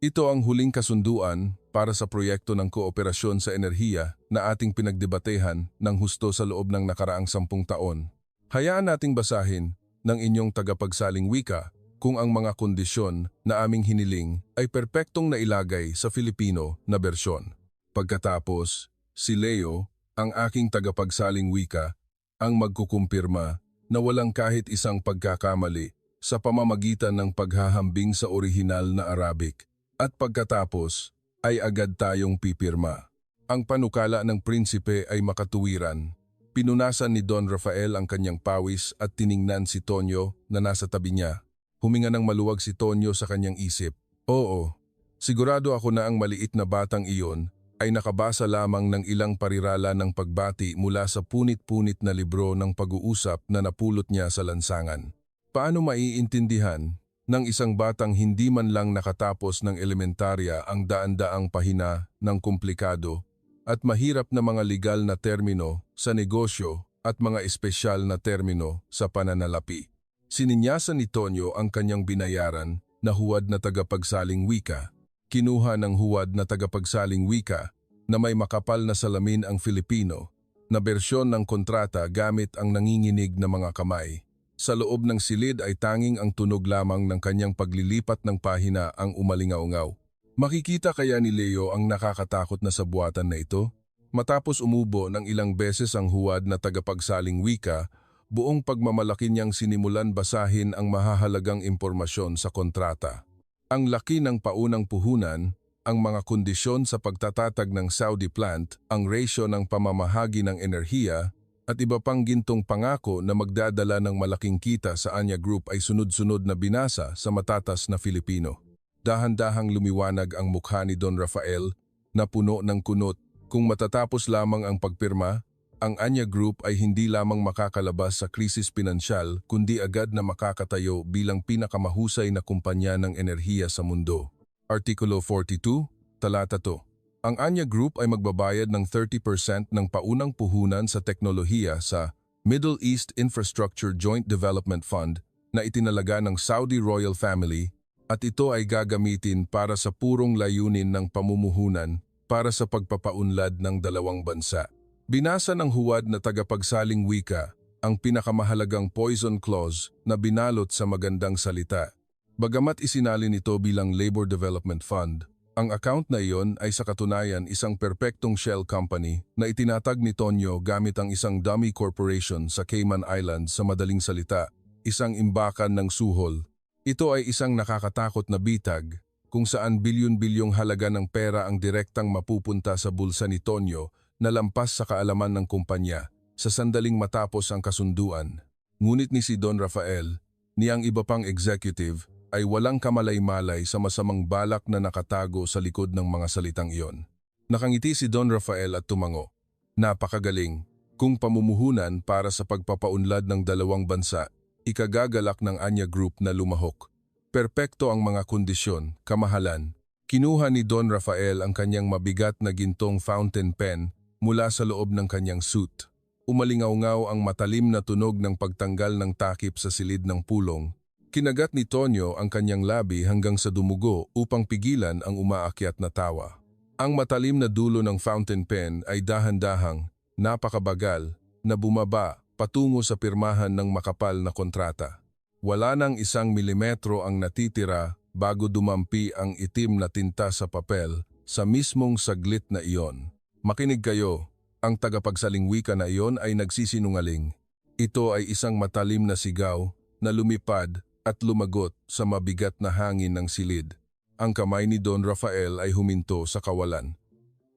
Ito ang huling kasunduan para sa proyekto ng kooperasyon sa enerhiya na ating pinagdebatehan ng husto sa loob ng nakaraang 10 taon. Hayaan nating basahin ng inyong tagapagsaling wika kung ang mga kondisyon na aming hiniling ay perpektong nailagay sa Filipino na bersyon. Pagkatapos, si Leo, ang aking tagapagsaling wika, ang magkukumpirma na walang kahit isang pagkakamali sa pamamagitan ng paghahambing sa orihinal na Arabic. At pagkatapos, ay agad tayong pipirma. Ang panukala ng prinsipe ay makatuwiran. Pinunasan ni Don Rafael ang kanyang pawis at tiningnan si Tonyo na nasa tabi niya. Huminga ng maluwag si Tonyo sa kanyang isip. Oo, sigurado ako na ang maliit na batang iyon ay nakabasa lamang ng ilang parirala ng pagbati mula sa punit-punit na libro ng pag-uusap na napulot niya sa lansangan. Paano maiintindihan ng isang batang hindi man lang nakatapos ng elementarya ang daan-daang pahina ng komplikado at mahirap na mga legal na termino sa negosyo at mga espesyal na termino sa pananalapi? Sininyasan ni Tonyo ang kanyang binayaran na huwad na tagapagsaling wika. Kinuha ng huwad na tagapagsaling wika na may makapal na salamin ang Filipino na bersyon ng kontrata gamit ang nanginginig na mga kamay. Sa loob ng silid ay tanging ang tunog lamang ng kanyang paglilipat ng pahina ang umalingaungaw. Makikita kaya ni Leo ang nakakatakot na sabuatan na ito? Matapos umubo ng ilang beses ang huwad na tagapagsaling wika, buong pagmamalaki niyang sinimulan basahin ang mahahalagang impormasyon sa kontrata. Ang laki ng paunang puhunan, ang mga kondisyon sa pagtatatag ng Saudi plant, ang ratio ng pamamahagi ng enerhiya, at iba pang gintong pangako na magdadala ng malaking kita sa Anya Group ay sunod-sunod na binasa sa matatas na Filipino. Dahan-dahang lumiwanag ang mukha ni Don Rafael na puno ng kunot. Kung matatapos lamang ang pagpirma, ang Anya Group ay hindi lamang makakalabas sa krisis pinansyal kundi agad na makakatayo bilang pinakamahusay na kumpanya ng enerhiya sa mundo. Artikulo 42, Talata 2. Ang Anya Group ay magbabayad ng 30% ng paunang puhunan sa teknolohiya sa Middle East Infrastructure Joint Development Fund na itinalaga ng Saudi Royal Family at ito ay gagamitin para sa purong layunin ng pamumuhunan para sa pagpapaunlad ng dalawang bansa. Binasa ng huwad na tagapagsaling wika ang pinakamahalagang poison clause na binalot sa magandang salita. Bagamat isinalin ito bilang Labor Development Fund, ang account na iyon ay sa katunayan isang perpektong shell company na itinatag ni Tonyo gamit ang isang dummy corporation sa Cayman Islands. Sa madaling salita, isang imbakan ng suhol. Ito ay isang nakakatakot na bitag kung saan bilyon-bilyong halaga ng pera ang direktang mapupunta sa bulsa ni Tonyo na lampas sa kaalaman ng kumpanya sa sandaling matapos ang kasunduan. Ngunit ni si Don Rafael, niyang iba pang executive, ay walang kamalay-malay sa masamang balak na nakatago sa likod ng mga salitang iyon. Nakangiti si Don Rafael at tumango. Napakagaling. Kung pamumuhunan para sa pagpapaunlad ng dalawang bansa, ikagagalak ng Anya Group na lumahok. Perpekto ang mga kondisyon, kamahalan. Kinuha ni Don Rafael ang kanyang mabigat na gintong fountain pen mula sa loob ng kanyang suit. Umalingaw-ngaw ang matalim na tunog ng pagtanggal ng takip sa silid ng pulong. Kinagat ni Tonyo ang kanyang labi hanggang sa dumugo upang pigilan ang umaakyat na tawa. Ang matalim na dulo ng fountain pen ay dahan-dahang, napakabagal, na bumaba patungo sa pirmahan ng makapal na kontrata. Wala nang 1 milimetro ang natitira bago dumampi ang itim na tinta sa papel sa mismong saglit na iyon. Makinig kayo. Ang tagapagsaling wika na iyon ay nagsisinungaling. Ito ay isang matalim na sigaw na lumipad at lumagot sa mabigat na hangin ng silid. Ang kamay ni Don Rafael ay huminto sa kawalan.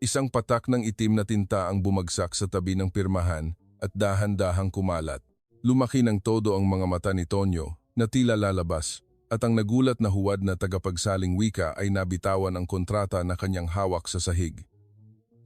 Isang patak ng itim na tinta ang bumagsak sa tabi ng pirmahan at dahan-dahang kumalat. Lumaki ng todo ang mga mata ni Tonyo na tila lalabas at ang nagulat na huwad na tagapagsaling wika ay nabitawan ang kontrata na kanyang hawak sa sahig.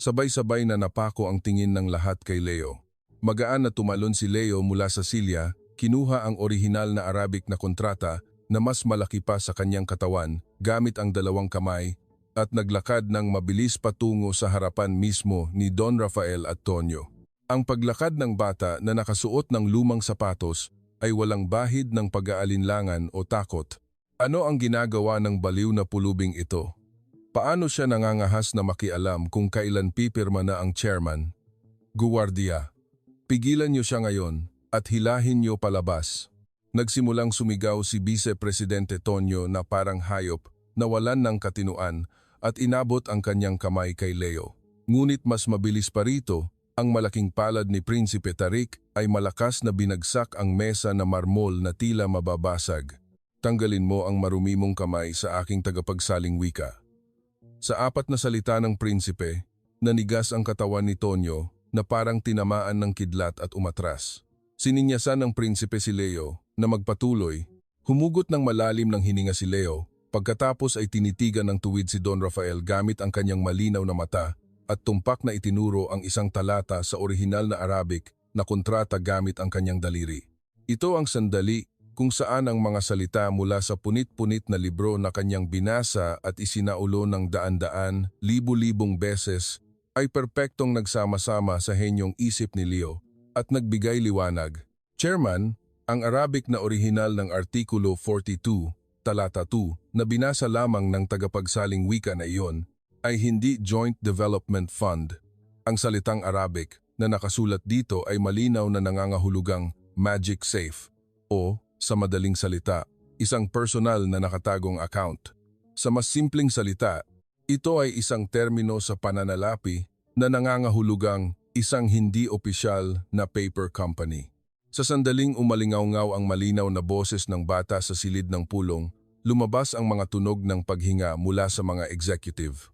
Sabay-sabay na napako ang tingin ng lahat kay Leo. Magaan na tumalon si Leo mula sa silya, kinuha ang orihinal na Arabic na kontrata na mas malaki pa sa kanyang katawan gamit ang 2 kamay at naglakad ng mabilis patungo sa harapan mismo ni Don Rafael at Tonyo. Ang paglakad ng bata na nakasuot ng lumang sapatos ay walang bahid ng pag-aalinlangan o takot. Ano ang ginagawa ng baliw na pulubing ito? Paano siya nangangahas na makialam kung kailan pipirma na ang chairman? Guwardiya, pigilan niyo siya ngayon at hilahin niyo palabas. Nagsimulang sumigaw si Vice Presidente Tonyo na parang hayop na walan ng katinuan at inabot ang kanyang kamay kay Leo. Ngunit mas mabilis pa rito, ang malaking palad ni Prinsipe Tarik ay malakas na binagsak ang mesa na marmol na tila mababasag. Tanggalin mo ang marumi mong kamay sa aking tagapagsaling wika. Sa 4 na salita ng prinsipe, nanigas ang katawan ni Tonyo na parang tinamaan ng kidlat at umatras. Sininyasan ng prinsipe si Leo na magpatuloy. Humugot ng malalim ng hininga si Leo, pagkatapos ay tinitigan ng tuwid si Don Rafael gamit ang kanyang malinaw na mata at tumpak na itinuro ang isang talata sa orihinal na Arabic na kontrata gamit ang kanyang daliri. Ito ang sandali kung saan ang mga salita mula sa punit-punit na libro na kanyang binasa at isinaulo ng daan-daan, libu-libong beses, ay perpektong nagsama-sama sa henyong isip ni Leo at nagbigay liwanag. Chairman, ang Arabic na orihinal ng Artikulo 42, Talata 2, na binasa lamang ng tagapagsaling wika na iyon, ay hindi Joint Development Fund. Ang salitang Arabic na nakasulat dito ay malinaw na nangangahulugang magic safe o sa madaling salita, isang personal na nakatagong account. Sa mas simpleng salita, ito ay isang termino sa pananalapi na nangangahulugang isang hindi opisyal na paper company. Sa sandaling umalingaw-ngaw ang malinaw na boses ng bata sa silid ng pulong, lumabas ang mga tunog ng paghinga mula sa mga executive.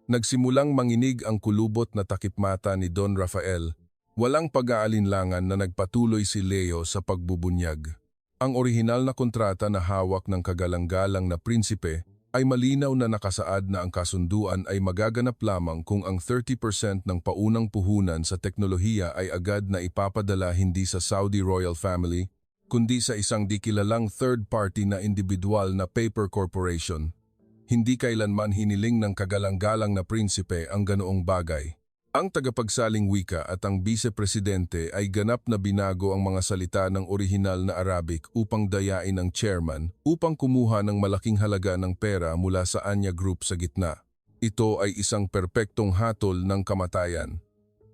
Nagsimulang manginig ang kulubot na takipmata ni Don Rafael. Walang pag-aalinlangan na nagpatuloy si Leo sa pagbubunyag. Ang orihinal na kontrata na hawak ng kagalang-galang na prinsipe ay malinaw na nakasaad na ang kasunduan ay magaganap lamang kung ang 30% ng paunang puhunan sa teknolohiya ay agad na ipapadala hindi sa Saudi royal family, kundi sa isang di kilalang third-party na individual na paper corporation. Hindi kailanman hiniling ng kagalang-galang na prinsipe ang ganoong bagay. Ang tagapagsaling wika at ang vice-presidente ay ganap na binago ang mga salita ng orihinal na Arabic upang dayain ang chairman upang kumuha ng malaking halaga ng pera mula sa Anya Group sa gitna. Ito ay isang perpektong hatol ng kamatayan.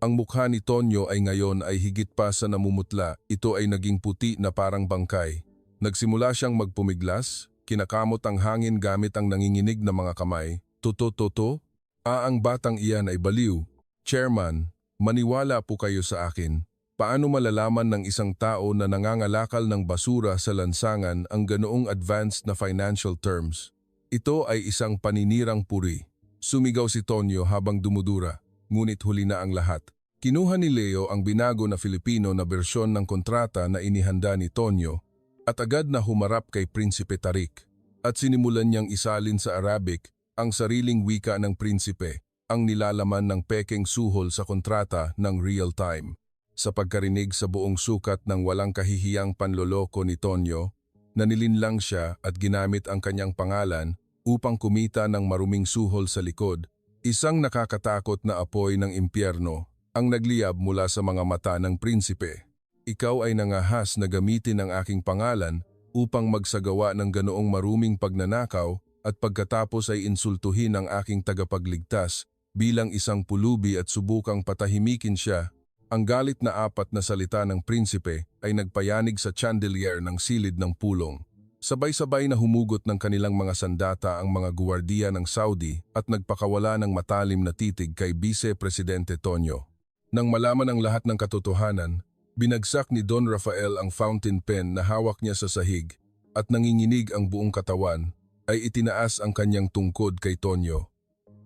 Ang mukha ni Tonyo ay ngayon ay higit pa sa namumutla, ito ay naging puti na parang bangkay. Nagsimula siyang magpumiglas, kinakamot ang hangin gamit ang nanginginig na mga kamay. Toto, ang batang iyan ay baliw. Chairman, maniwala po kayo sa akin. Paano malalaman ng isang tao na nangangalakal ng basura sa lansangan ang ganoong advanced na financial terms? Ito ay isang paninirang puri. Sumigaw si Tonyo habang dumudura, ngunit huli na ang lahat. Kinuha ni Leo ang binago na Filipino na bersyon ng kontrata na inihanda ni Tonyo at agad na humarap kay Prinsipe Tarik. at sinimulan niyang isalin sa Arabic ang sariling wika ng prinsipe, ang nilalaman ng pekeng suhol sa kontrata ng real time. Sa pagkarinig sa buong sukat ng walang kahihiyang panloloko ni Tonyo, nanilinlang siya at ginamit ang kanyang pangalan upang kumita ng maruming suhol sa likod. Isang nakakatakot na apoy ng impyerno ang nagliyab mula sa mga mata ng prinsipe. Ikaw ay nangahas na gamitin ang aking pangalan upang magsagawa ng ganoong maruming pagnanakaw at pagkatapos ay insultuhin ang aking tagapagligtas bilang isang pulubi at subukang patahimikin siya. Ang galit na apat na salita ng prinsipe ay nagpayanig sa chandelier ng silid ng pulong. Sabay-sabay na humugot ng kanilang mga sandata ang mga guwardiya ng Saudi at nagpakawala ng matalim na titig kay Vice Presidente Tonyo. Nang malaman ang lahat ng katotohanan, binagsak ni Don Rafael ang fountain pen na hawak niya sa sahig at nanginginig ang buong katawan ay itinaas ang kanyang tungkod kay Tonyo.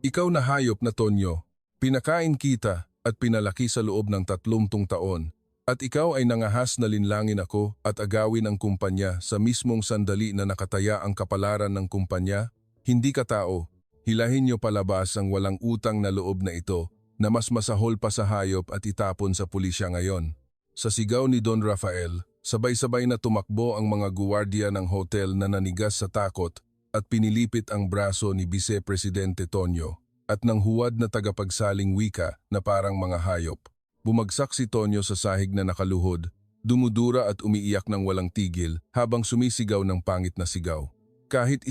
Ikaw na hayop na Tonyo, pinakain kita at pinalaki sa loob ng 30 taon. At ikaw ay nangahas na linlangin ako at agawin ang kumpanya sa mismong sandali na nakataya ang kapalaran ng kumpanya? Hindi ka tao. Hilahin niyo palabas ang walang utang na loob na ito na mas masahol pa sa hayop at itapon sa pulisya ngayon. Sa sigaw ni Don Rafael, sabay-sabay na tumakbo ang mga guwardiya ng hotel na nanigas sa takot at pinilipit ang braso ni Vice Presidente Tonyo at ng huwad na tagapagsaling wika na parang mga hayop. Bumagsak si Tonyo sa sahig na nakaluhod, dumudura at umiiyak ng walang tigil habang sumisigaw ng pangit na sigaw. Kahit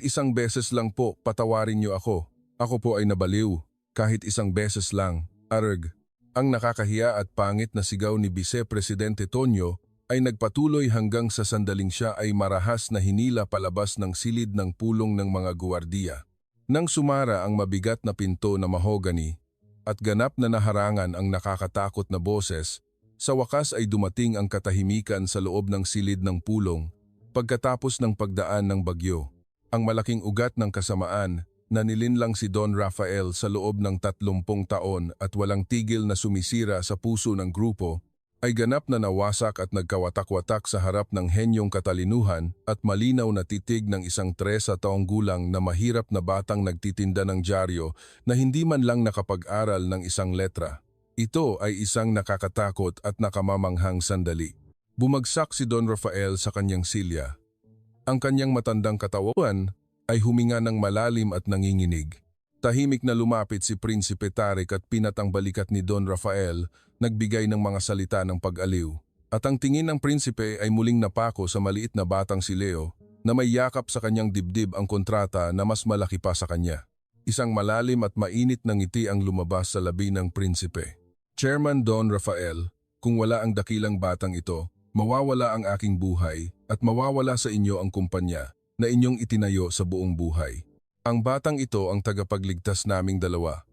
isang beses lang po, patawarin niyo ako. Ako po ay nabaliw. Kahit isang beses lang, arg. Ang nakakahiya at pangit na sigaw ni Vice Presidente Tonyo ay nagpatuloy hanggang sa sandaling siya ay marahas na hinila palabas ng silid ng pulong ng mga guwardiya. Nang sumara ang mabigat na pinto na mahogani, at ganap na naharangan ang nakakatakot na boses, sa wakas ay dumating ang katahimikan sa loob ng silid ng pulong pagkatapos ng pagdaan ng bagyo. Ang malaking ugat ng kasamaan na nilinlang si Don Rafael sa loob ng 30 taon at walang tigil na sumisira sa puso ng grupo ay ganap na nawasak at nagkawatak-watak sa harap ng henyong katalinuhan at malinaw na titig ng isang 13 taong gulang na mahirap na batang nagtitinda ng dyaryo na hindi man lang nakapag-aral ng isang letra. Ito ay isang nakakatakot at nakamamanghang sandali. Bumagsak si Don Rafael sa kanyang silya. Ang kanyang matandang katawan ay huminga ng malalim at nanginginig. Tahimik na lumapit si Prinsipe Tarik at pinat ang balikat ni Don Rafael, nagbigay ng mga salita ng pag-aliw. At ang tingin ng prinsipe ay muling napako sa maliit na batang si Leo na may yakap sa kanyang dibdib ang kontrata na mas malaki pa sa kanya. Isang malalim at mainit na ngiti ang lumabas sa labi ng prinsipe. Chairman Don Rafael, kung wala ang dakilang batang ito, mawawala ang aking buhay at mawawala sa inyo ang kumpanya na inyong itinayo sa buong buhay. Ang batang ito ang tagapagligtas naming dalawa.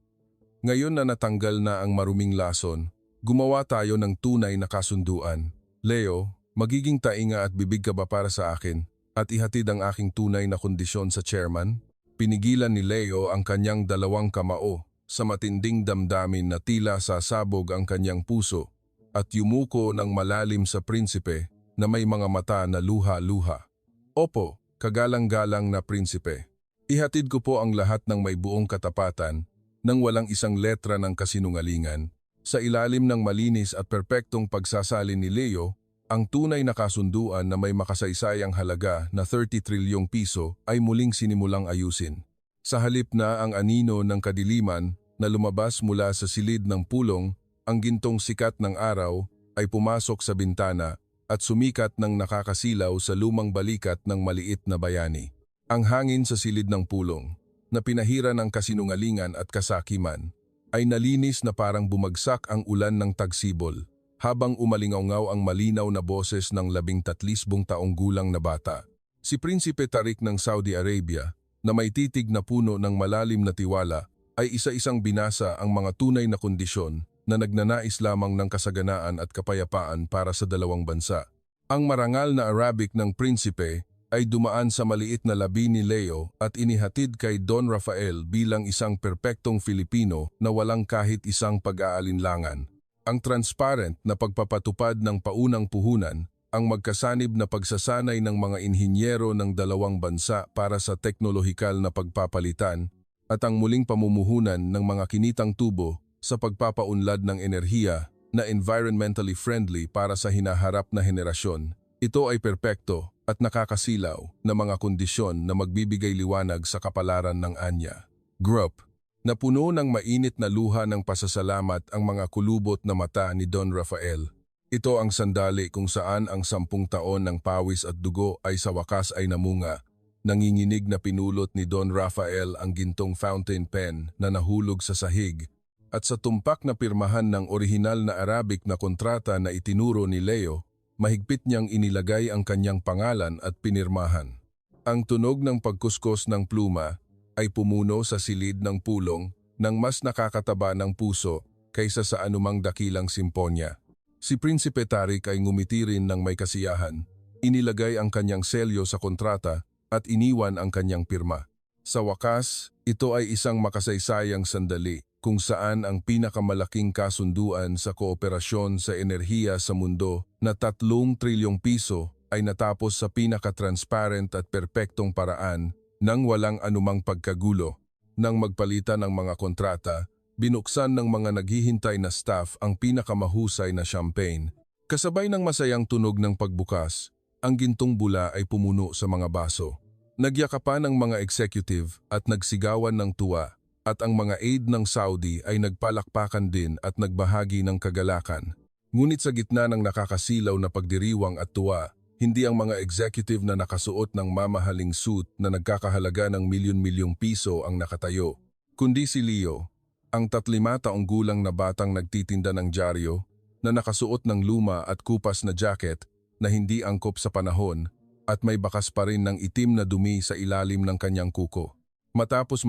Ngayon na natanggal na ang maruming lason, gumawa tayo ng tunay na kasunduan. Leo, magiging tainga at bibig ka ba para sa akin at ihatid ang aking tunay na kondisyon sa chairman? Pinigilan ni Leo ang kanyang dalawang kamao sa matinding damdamin na tila sasabog ang kanyang puso at yumuko ng malalim sa prinsipe na may mga mata na luha-luha. Opo, kagalang-galang na prinsipe. Ihatid ko po ang lahat ng may buong katapatan nang walang isang letra ng kasinungalingan. Sa ilalim ng malinis at perpektong pagsasalin ni Leo, ang tunay na kasunduan na may makasaysayang halaga na 30 trilyong piso ay muling sinimulang ayusin. Sa halip na ang anino ng kadiliman na lumabas mula sa silid ng pulong, ang gintong sikat ng araw ay pumasok sa bintana at sumikat ng nakakasilaw sa lumang balikat ng maliit na bayani. Ang hangin sa silid ng pulong, na pinahira ng kasinungalingan at kasakiman, ay nalinis na parang bumagsak ang ulan ng tagsibol, habang umalingaw ang malinaw na boses ng 13 taong gulang na bata. Si Prinsipe Tarik ng Saudi Arabia, na may titig na puno ng malalim na tiwala, ay isa-isang binasa ang mga tunay na kondisyon na nagnanais lamang ng kasaganaan at kapayapaan para sa dalawang bansa. Ang marangal na Arabic ng prinsipe ay dumaan sa maliit na labi ni Leo at inihatid kay Don Rafael bilang isang perpektong Filipino na walang kahit isang pag-aalinlangan. Ang transparent na pagpapatupad ng paunang puhunan ang magkasanib na pagsasanay ng mga inhinyero ng dalawang bansa para sa teknolohikal na pagpapalitan at ang muling pamumuhunan ng mga kinitang tubo sa pagpapaunlad ng enerhiya na environmentally friendly para sa hinaharap na henerasyon. Ito ay perpekto at nakakasilaw na mga kondisyon na magbibigay liwanag sa kapalaran ng Anya. Group, na puno ng mainit na luha ng pasasalamat ang mga kulubot na mata ni Don Rafael. Ito ang sandali kung saan ang 10 taon ng pawis at dugo ay sa wakas ay namunga. Nanginginig na pinulot ni Don Rafael ang gintong fountain pen na nahulog sa sahig at sa tumpak na pirmahan ng orihinal na Arabic na kontrata na itinuro ni Leo, mahigpit niyang inilagay ang kanyang pangalan at pinirmahan. Ang tunog ng pagkuskos ng pluma ay pumuno sa silid ng pulong ng mas nakakataba ng puso kaysa sa anumang dakilang simponya. Si Prinsipe Tarik ay ngumiti rin ng may kasiyahan, inilagay ang kanyang selyo sa kontrata at iniwan ang kanyang pirma. Sa wakas, ito ay isang makasaysayang sandali kung saan ang pinakamalaking kasunduan sa kooperasyon sa enerhiya sa mundo na 3 trilyong piso ay natapos sa pinaka-transparent at perpektong paraan nang walang anumang pagkagulo. Nang magpalitan ng mga kontrata, binuksan ng mga naghihintay na staff ang pinakamahusay na champagne. Kasabay ng masayang tunog ng pagbukas, ang gintong bula ay pumuno sa mga baso. Nagyakapan ang mga executive at nagsigawan ng tuwa at ang mga aide ng Saudi ay nagpalakpakan din at nagbahagi ng kagalakan. Ngunit sa gitna ng nakakasilaw na pagdiriwang at tuwa, hindi ang mga executive na nakasuot ng mamahaling suit na nagkakahalaga ng milyon-milyong piso ang nakatayo, kundi si Leo, ang 35 taong gulang na batang nagtitinda ng dyaryo na nakasuot ng luma at kupas na jacket na hindi angkop sa panahon at may bakas pa rin ng itim na dumi sa ilalim ng kanyang kuko. Matapos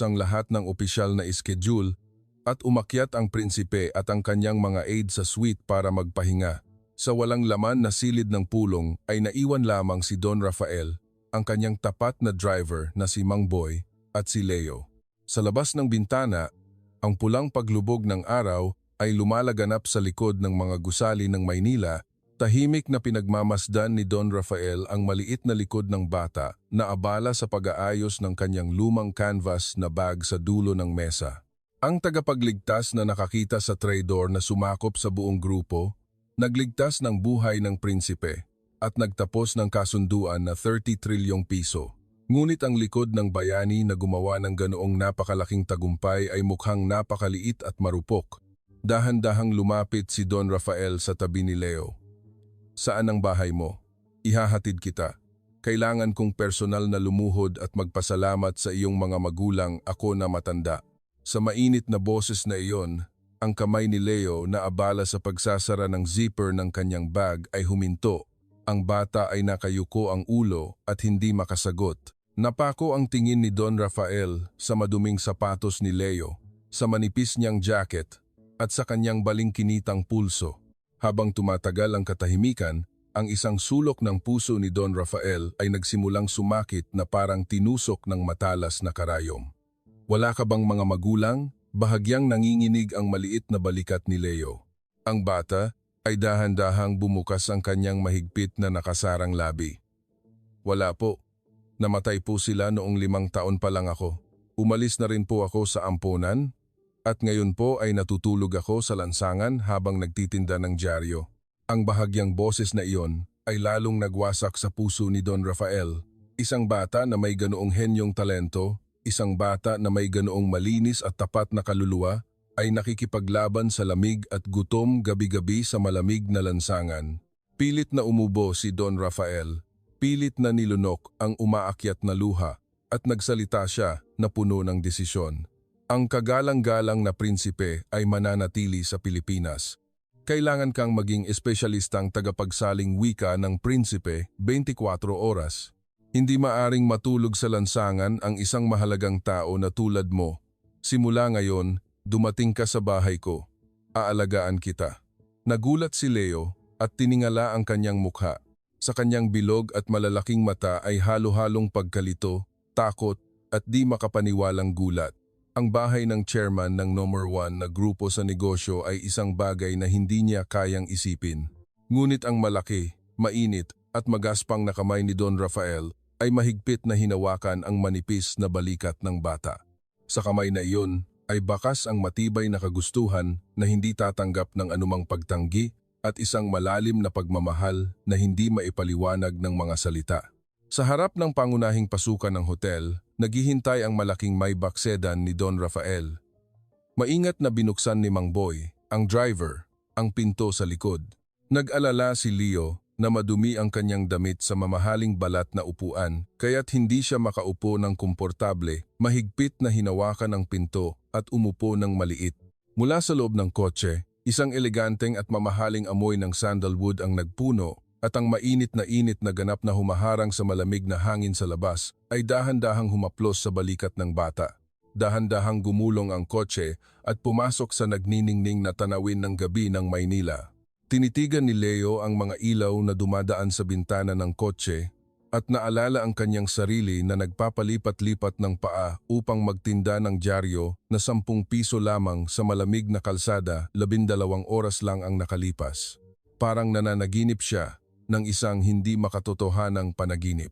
ang lahat ng opisyal na schedule at umakyat ang prinsipe at ang kanyang mga aide sa suite para magpahinga. Sa walang laman na silid ng pulong ay naiwan lamang si Don Rafael, ang kanyang tapat na driver na si Mang Boy at si Leo. Sa labas ng bintana, ang pulang paglubog ng araw ay lumalaganap sa likod ng mga gusali ng Maynila, tahimik na pinagmamasdan ni Don Rafael ang maliit na likod ng bata na abala sa pag-aayos ng kanyang lumang canvas na bag sa dulo ng mesa. Ang tagapagligtas na nakakita sa traidor na sumakop sa buong grupo, nagligtas ng buhay ng prinsipe at nagtapos ng kasunduan na 30 trilyong piso. Ngunit ang likod ng bayani na gumawa ng ganoong napakalaking tagumpay ay mukhang napakaliit at marupok. Dahan-dahang lumapit si Don Rafael sa tabi ni Leo. Saan ang bahay mo? Ihahatid kita. Kailangan kong personal na lumuhod at magpasalamat sa iyong mga magulang, ako na matanda. Sa mainit na boses na iyon, ang kamay ni Leo na abala sa pagsasara ng zipper ng kanyang bag ay huminto. Ang bata ay nakayuko ang ulo at hindi makasagot. Napako ang tingin ni Don Rafael sa maduming sapatos ni Leo, sa manipis niyang jacket at sa kanyang balingkinitang pulso. Habang tumatagal ang katahimikan, ang isang sulok ng puso ni Don Rafael ay nagsimulang sumakit na parang tinusok ng matalas na karayom. Wala ka bang mga magulang? Bahagyang nanginginig ang maliit na balikat ni Leo. Ang bata ay dahan-dahang bumukas ang kanyang mahigpit na nakasarang labi. Wala po. Namatay po sila noong 5 taon pa lang ako. Umalis na rin po ako sa ampunan at ngayon po ay natutulog ako sa lansangan habang nagtitinda ng dyaryo. Ang bahagyang boses na iyon ay lalong nagwasak sa puso ni Don Rafael. Isang bata na may ganoong henyong talento, isang bata na may ganoong malinis at tapat na kaluluwa ay nakikipaglaban sa lamig at gutom gabi-gabi sa malamig na lansangan. Pilit na umubo si Don Rafael. Pilit na nilunok ang umaakyat na luha at nagsalita siya na puno ng desisyon. Ang kagalang-galang na prinsipe ay mananatili sa Pilipinas. Kailangan kang maging espesyalistang tagapagsaling wika ng prinsipe 24 oras. Hindi maaring matulog sa lansangan ang isang mahalagang tao na tulad mo. Simula ngayon, dumating ka sa bahay ko. Aalagaan kita. Nagulat si Leo at tiningala ang kanyang mukha. Sa kanyang bilog at malalaking mata ay halo-halong pagkalito, takot at di makapaniwalang gulat. Ang bahay ng chairman ng number 1 na grupo sa negosyo ay isang bagay na hindi niya kayang isipin. Ngunit ang malaki, mainit at magaspang na kamay ni Don Rafael ay mahigpit na hinawakan ang manipis na balikat ng bata. Sa kamay na iyon ay bakas ang matibay na kagustuhan na hindi tatanggap ng anumang pagtanggi at isang malalim na pagmamahal na hindi maipaliwanag ng mga salita. Sa harap ng pangunahing pasukan ng hotel, naghihintay ang malaking Maybach sedan ni Don Rafael. Maingat na binuksan ni Mang Boy, ang driver, ang pinto sa likod. Nag-alala si Leo na madumi ang kanyang damit sa mamahaling balat na upuan, kaya't hindi siya makaupo ng komportable, mahigpit na hinawakan ang pinto at umupo ng maliit. Mula sa loob ng kotse, isang eleganteng at mamahaling amoy ng sandalwood ang nagpuno at ang mainit na ganap na humaharang sa malamig na hangin sa labas ay dahan-dahang humaplos sa balikat ng bata. Dahan-dahang gumulong ang kotse at pumasok sa nagniningning na tanawin ng gabi ng Maynila. Tinitigan ni Leo ang mga ilaw na dumadaan sa bintana ng kotse at naalala ang kanyang sarili na nagpapalipat-lipat ng paa upang magtinda ng dyaryo na 10 piso lamang sa malamig na kalsada, 12 oras lang ang nakalipas. Parang nananaginip siya ng isang hindi makatotohanang panaginip.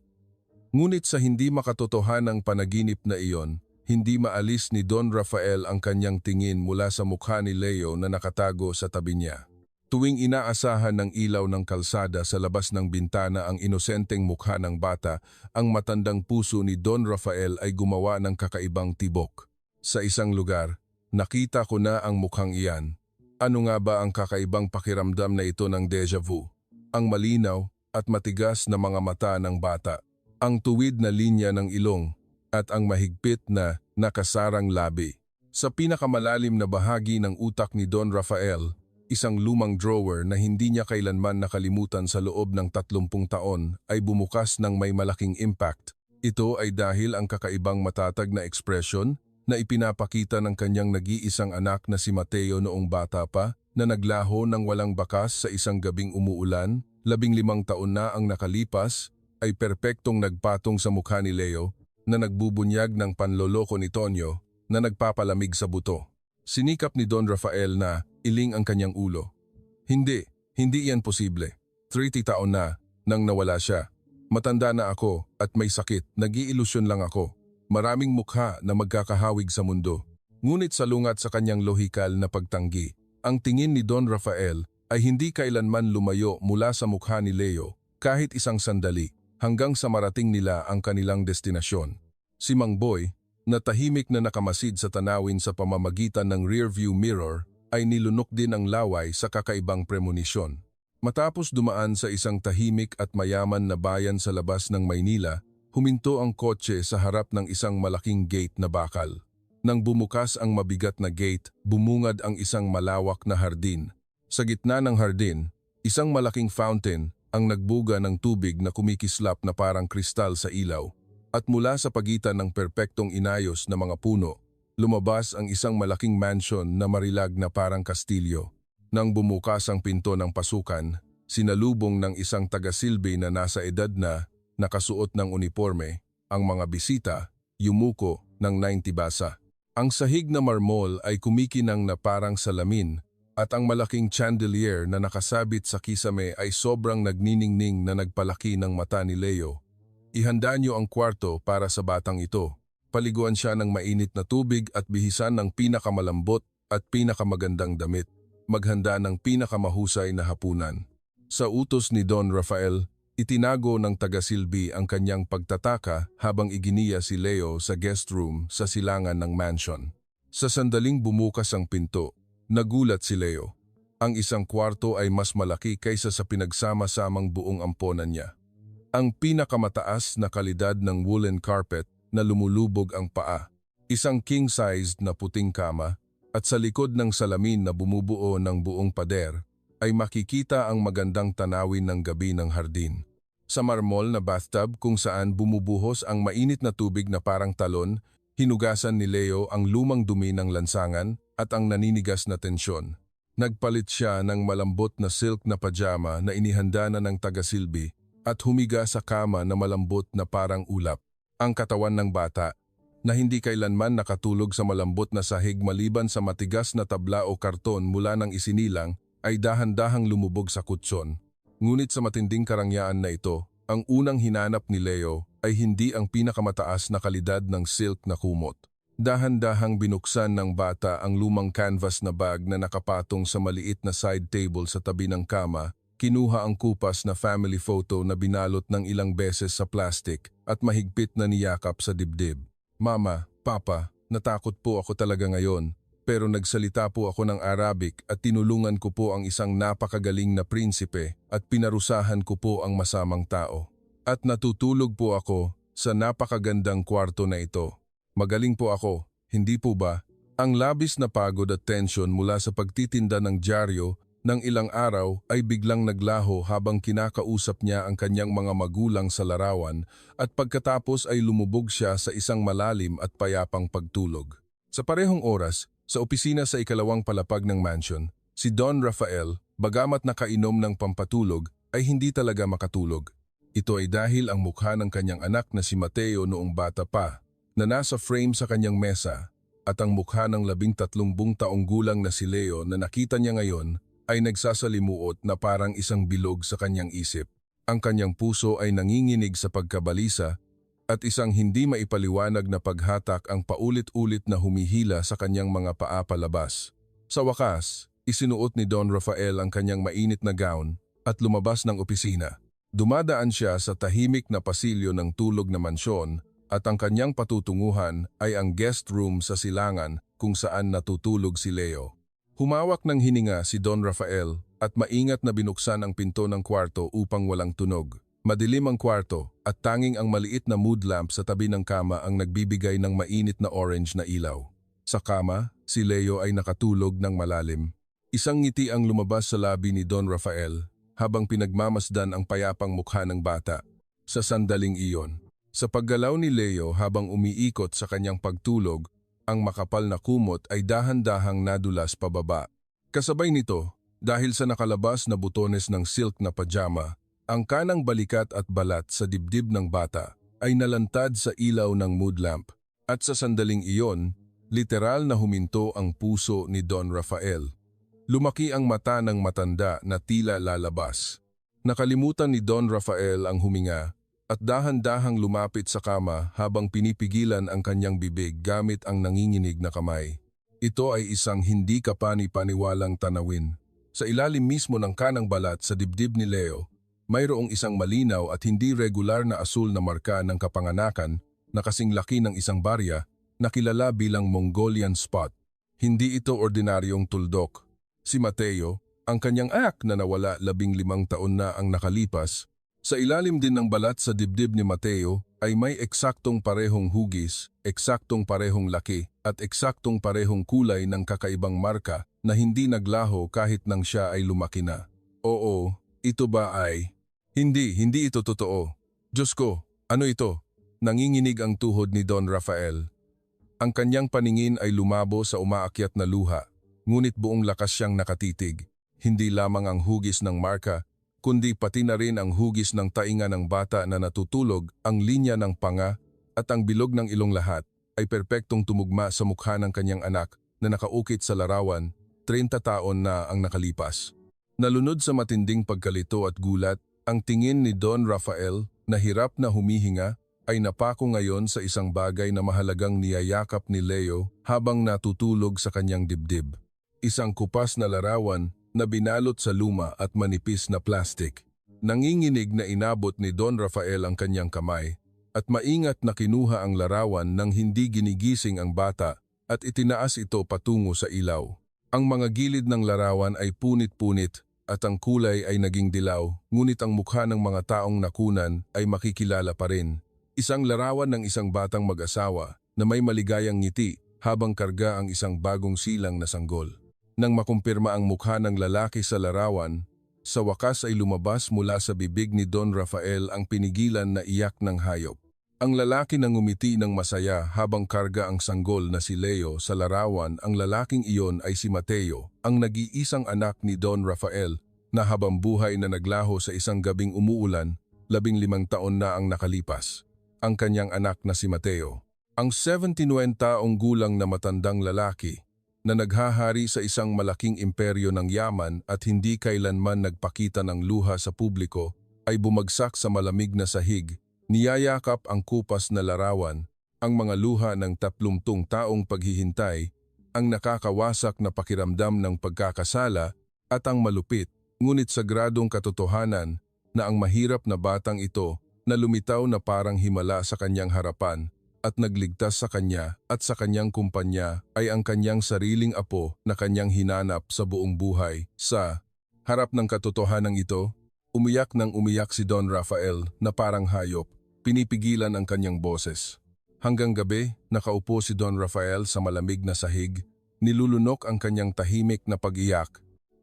Ngunit sa hindi makatotohanang panaginip na iyon, hindi maalis ni Don Rafael ang kanyang tingin mula sa mukha ni Leo na nakatago sa tabi niya. Tuwing inaasahan ng ilaw ng kalsada sa labas ng bintana ang inosenteng mukha ng bata, ang matandang puso ni Don Rafael ay gumawa ng kakaibang tibok. Sa isang lugar, nakita ko na ang mukhang iyan. Ano nga ba ang kakaibang pakiramdam na ito ng déjà vu? Ang malinaw at matigas na mga mata ng bata, ang tuwid na linya ng ilong, at ang mahigpit na nakasarang labi. Sa pinakamalalim na bahagi ng utak ni Don Rafael, isang lumang drawer na hindi niya kailanman nakalimutan sa loob ng 30 taon ay bumukas ng may malaking impact. Ito ay dahil ang kakaibang matatag na ekspresyon na ipinapakita ng kanyang nag-iisang anak na si Mateo noong bata pa na naglaho ng walang bakas sa isang gabing umuulan, 15 taon na ang nakalipas, ay perpektong nagpatong sa mukha ni Leo na nagbubunyag ng panloloko ni Tonyo na nagpapalamig sa buto. Sinikap ni Don Rafael na iling ang kanyang ulo. Hindi iyan posible. 30 taon na nang nawala siya. Matanda na ako at may sakit, nag-iilusyon lang ako. Maraming mukha na magkakahawig sa mundo. Ngunit salungat sa kanyang lohikal na pagtanggi, ang tingin ni Don Rafael ay hindi kailanman lumayo mula sa mukha ni Leo kahit isang sandali hanggang sa marating nila ang kanilang destinasyon. Si Mang Boy, na tahimik na nakamasid sa tanawin sa pamamagitan ng rearview mirror, ay nilunok din ang laway sa kakaibang premonisyon. Matapos dumaan sa isang tahimik at mayaman na bayan sa labas ng Maynila, huminto ang kotse sa harap ng isang malaking gate na bakal. Nang bumukas ang mabigat na gate, bumungad ang isang malawak na hardin. Sa gitna ng hardin, isang malaking fountain ang nagbuga ng tubig na kumikislap na parang kristal sa ilaw. At mula sa pagitan ng perpektong inayos na mga puno, lumabas ang isang malaking mansion na marilag na parang kastilyo. Nang bumukas ang pinto ng pasukan, sinalubong ng isang tagasilbi na nasa edad na, nakasuot ng uniforme, ang mga bisita, yumuko ng 90 basa. Ang sahig na marmol ay kumikinang na parang salamin at ang malaking chandelier na nakasabit sa kisame ay sobrang nagniningning na nagpalaki ng mata ni Leo. Ihanda niyo ang kwarto para sa batang ito. Paliguan siya ng mainit na tubig at bihisan ng pinakamalambot at pinakamagandang damit. Maghanda ng pinakamahusay na hapunan. Sa utos ni Don Rafael, itinago ng tagasilbi ang kanyang pagtataka habang iginiya si Leo sa guest room sa silangan ng mansion. Sa sandaling bumukas ang pinto, nagulat si Leo. Ang isang kwarto ay mas malaki kaysa sa pinagsama-samang buong amponan niya. Ang pinakamataas na kalidad ng woolen carpet na lumulubog ang paa, isang king-sized na puting kama, at sa likod ng salamin na bumubuo ng buong pader, ay makikita ang magandang tanawin ng gabi ng hardin. Sa marmol na bathtub kung saan bumubuhos ang mainit na tubig na parang talon, hinugasan ni Leo ang lumang dumi ng lansangan at ang naninigas na tensyon. Nagpalit siya ng malambot na silk na pajama na inihanda na ng tagasilbi at humiga sa kama na malambot na parang ulap. Ang katawan ng bata, na hindi kailanman nakatulog sa malambot na sahig maliban sa matigas na tabla o karton mula ng isinilang, ay dahan-dahang lumubog sa kutson. Ngunit sa matinding karangyaan na ito, ang unang hinanap ni Leo ay hindi ang pinakamataas na kalidad ng silk na kumot. Dahan-dahang binuksan ng bata ang lumang canvas na bag na nakapatong sa maliit na side table sa tabi ng kama, kinuha ang kupas na family photo na binalot ng ilang beses sa plastic at mahigpit na niyakap sa dibdib. Mama, Papa, natakot po ako talaga ngayon, pero nagsalita po ako ng Arabic at tinulungan ko po ang isang napakagaling na prinsipe at pinarusahan ko po ang masamang tao. At natutulog po ako sa napakagandang kwarto na ito. Magaling po ako, hindi po ba? Ang labis na pagod at tensyon mula sa pagtitinda ng dyaryo ng ilang araw ay biglang naglaho habang kinakausap niya ang kanyang mga magulang sa larawan at pagkatapos ay lumubog siya sa isang malalim at payapang pagtulog. Sa parehong oras, sa opisina sa ikalawang palapag ng mansion, si Don Rafael, bagamat nakainom ng pampatulog, ay hindi talaga makatulog. Ito ay dahil ang mukha ng kanyang anak na si Mateo noong bata pa, na nasa frame sa kanyang mesa, at ang mukha ng 13 taong gulang na si Leo na nakita niya ngayon ay nagsasalimuot na parang isang bilog sa kanyang isip. Ang kanyang puso ay nanginginig sa pagkabalisa at isang hindi maipaliwanag na paghatak ang paulit-ulit na humihila sa kanyang mga paa palabas. Sa wakas, isinuot ni Don Rafael ang kanyang mainit na gown at lumabas ng opisina. Dumadaan siya sa tahimik na pasilyo ng tulog na mansyon at ang kanyang patutunguhan ay ang guest room sa silangan kung saan natutulog si Leo. Humawak ng hininga si Don Rafael at maingat na binuksan ang pinto ng kwarto upang walang tunog. Madilim ang kwarto at tanging ang maliit na mood lamp sa tabi ng kama ang nagbibigay ng mainit na orange na ilaw. Sa kama, si Leo ay nakatulog ng malalim. Isang ngiti ang lumabas sa labi ni Don Rafael habang pinagmamasdan ang payapang mukha ng bata. Sa sandaling iyon, sa paggalaw ni Leo habang umiikot sa kanyang pagtulog, ang makapal na kumot ay dahan-dahang nadulas pababa. Kasabay nito, dahil sa nakalabas na butones ng silk na pajama, ang kanang balikat at balat sa dibdib ng bata ay nalantad sa ilaw ng mood lamp. At sa sandaling iyon, literal na huminto ang puso ni Don Rafael. Lumaki ang mata ng matanda na tila lalabas. Nakalimutan ni Don Rafael ang huminga at dahan-dahang lumapit sa kama habang pinipigilan ang kanyang bibig gamit ang nanginginig na kamay. Ito ay isang hindi kapani-paniwalang tanawin. Sa ilalim mismo ng kanang balat sa dibdib ni Leo, mayroong isang malinaw at hindi regular na asul na marka ng kapanganakan na kasing laki ng isang barya na kilala bilang Mongolian spot. Hindi ito ordinaryong tuldok. Si Mateo, ang kanyang anak na nawala 15 taon na ang nakalipas, sa ilalim din ng balat sa dibdib ni Mateo ay may eksaktong parehong hugis, eksaktong parehong laki at eksaktong parehong kulay ng kakaibang marka na hindi naglaho kahit nang siya ay lumaki na. Oo, ito ba ay? Hindi ito totoo. Diyos ko, ano ito? Nanginginig ang tuhod ni Don Rafael. Ang kanyang paningin ay lumabo sa umaakyat na luha, ngunit buong lakas siyang nakatitig. Hindi lamang ang hugis ng marka, kundi pati na rin ang hugis ng tainga ng bata na natutulog, ang linya ng panga at ang bilog ng ilong lahat ay perpektong tumugma sa mukha ng kanyang anak na nakaukit sa larawan, 30 taon na ang nakalipas. Nalunod sa matinding pagkalito at gulat, ang tingin ni Don Rafael na hirap na humihinga ay napako ngayon sa isang bagay na mahalagang niyayakap ni Leo habang natutulog sa kanyang dibdib. Isang kupas na larawan na binalot sa luma at manipis na plastik. Nanginginig na inabot ni Don Rafael ang kanyang kamay at maingat na kinuha ang larawan nang hindi ginigising ang bata at itinaas ito patungo sa ilaw. Ang mga gilid ng larawan ay punit-punit at ang kulay ay naging dilaw, ngunit ang mukha ng mga taong nakunan ay makikilala pa rin. Isang larawan ng isang batang mag-asawa na may maligayang ngiti habang karga ang isang bagong silang na sanggol. Nang makumpirma ang mukha ng lalaki sa larawan, sa wakas ay lumabas mula sa bibig ni Don Rafael ang pinigilan na iyak ng hayop. Ang lalaki na ngumiti ng masaya habang karga ang sanggol na si Leo sa larawan, ang lalaking iyon ay si Mateo, ang nag-iisang anak ni Don Rafael na habang buhay na naglaho sa isang gabing umuulan, 15 taon na ang nakalipas. Ang kanyang anak na si Mateo, ang 79 taong gulang na matandang lalaki, na naghahari sa isang malaking imperyo ng yaman at hindi kailanman nagpakita ng luha sa publiko, ay bumagsak sa malamig na sahig, niyayakap ang kupas na larawan, ang mga luha ng 30 taong paghihintay, ang nakakawasak na pakiramdam ng pagkakasala at ang malupit, ngunit sagradong katotohanan na ang mahirap na batang ito na lumitaw na parang himala sa kanyang harapan at nagligtas sa kanya at sa kanyang kumpanya ay ang kanyang sariling apo na kanyang hinanap sa buong buhay. Sa harap ng katotohanan ito, umiyak si Don Rafael na parang hayop, pinipigilan ang kanyang boses. Hanggang gabi, nakaupo si Don Rafael sa malamig na sahig, nilulunok ang kanyang tahimik na pag-iyak.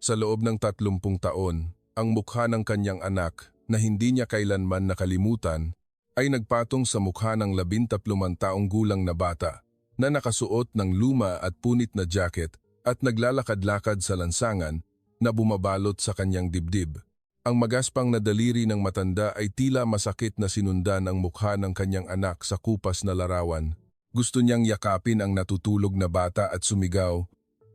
Sa loob ng 30 taon, ang mukha ng kanyang anak na hindi niya kailanman nakalimutan ay nagpatong sa mukha ng 13 taong gulang na bata na nakasuot ng luma at punit na jacket at naglalakad-lakad sa lansangan na bumabalot sa kanyang dibdib. Ang magaspang na daliri ng matanda ay tila masakit na sinundan ang mukha ng kanyang anak sa kupas na larawan. Gusto niyang yakapin ang natutulog na bata at sumigaw,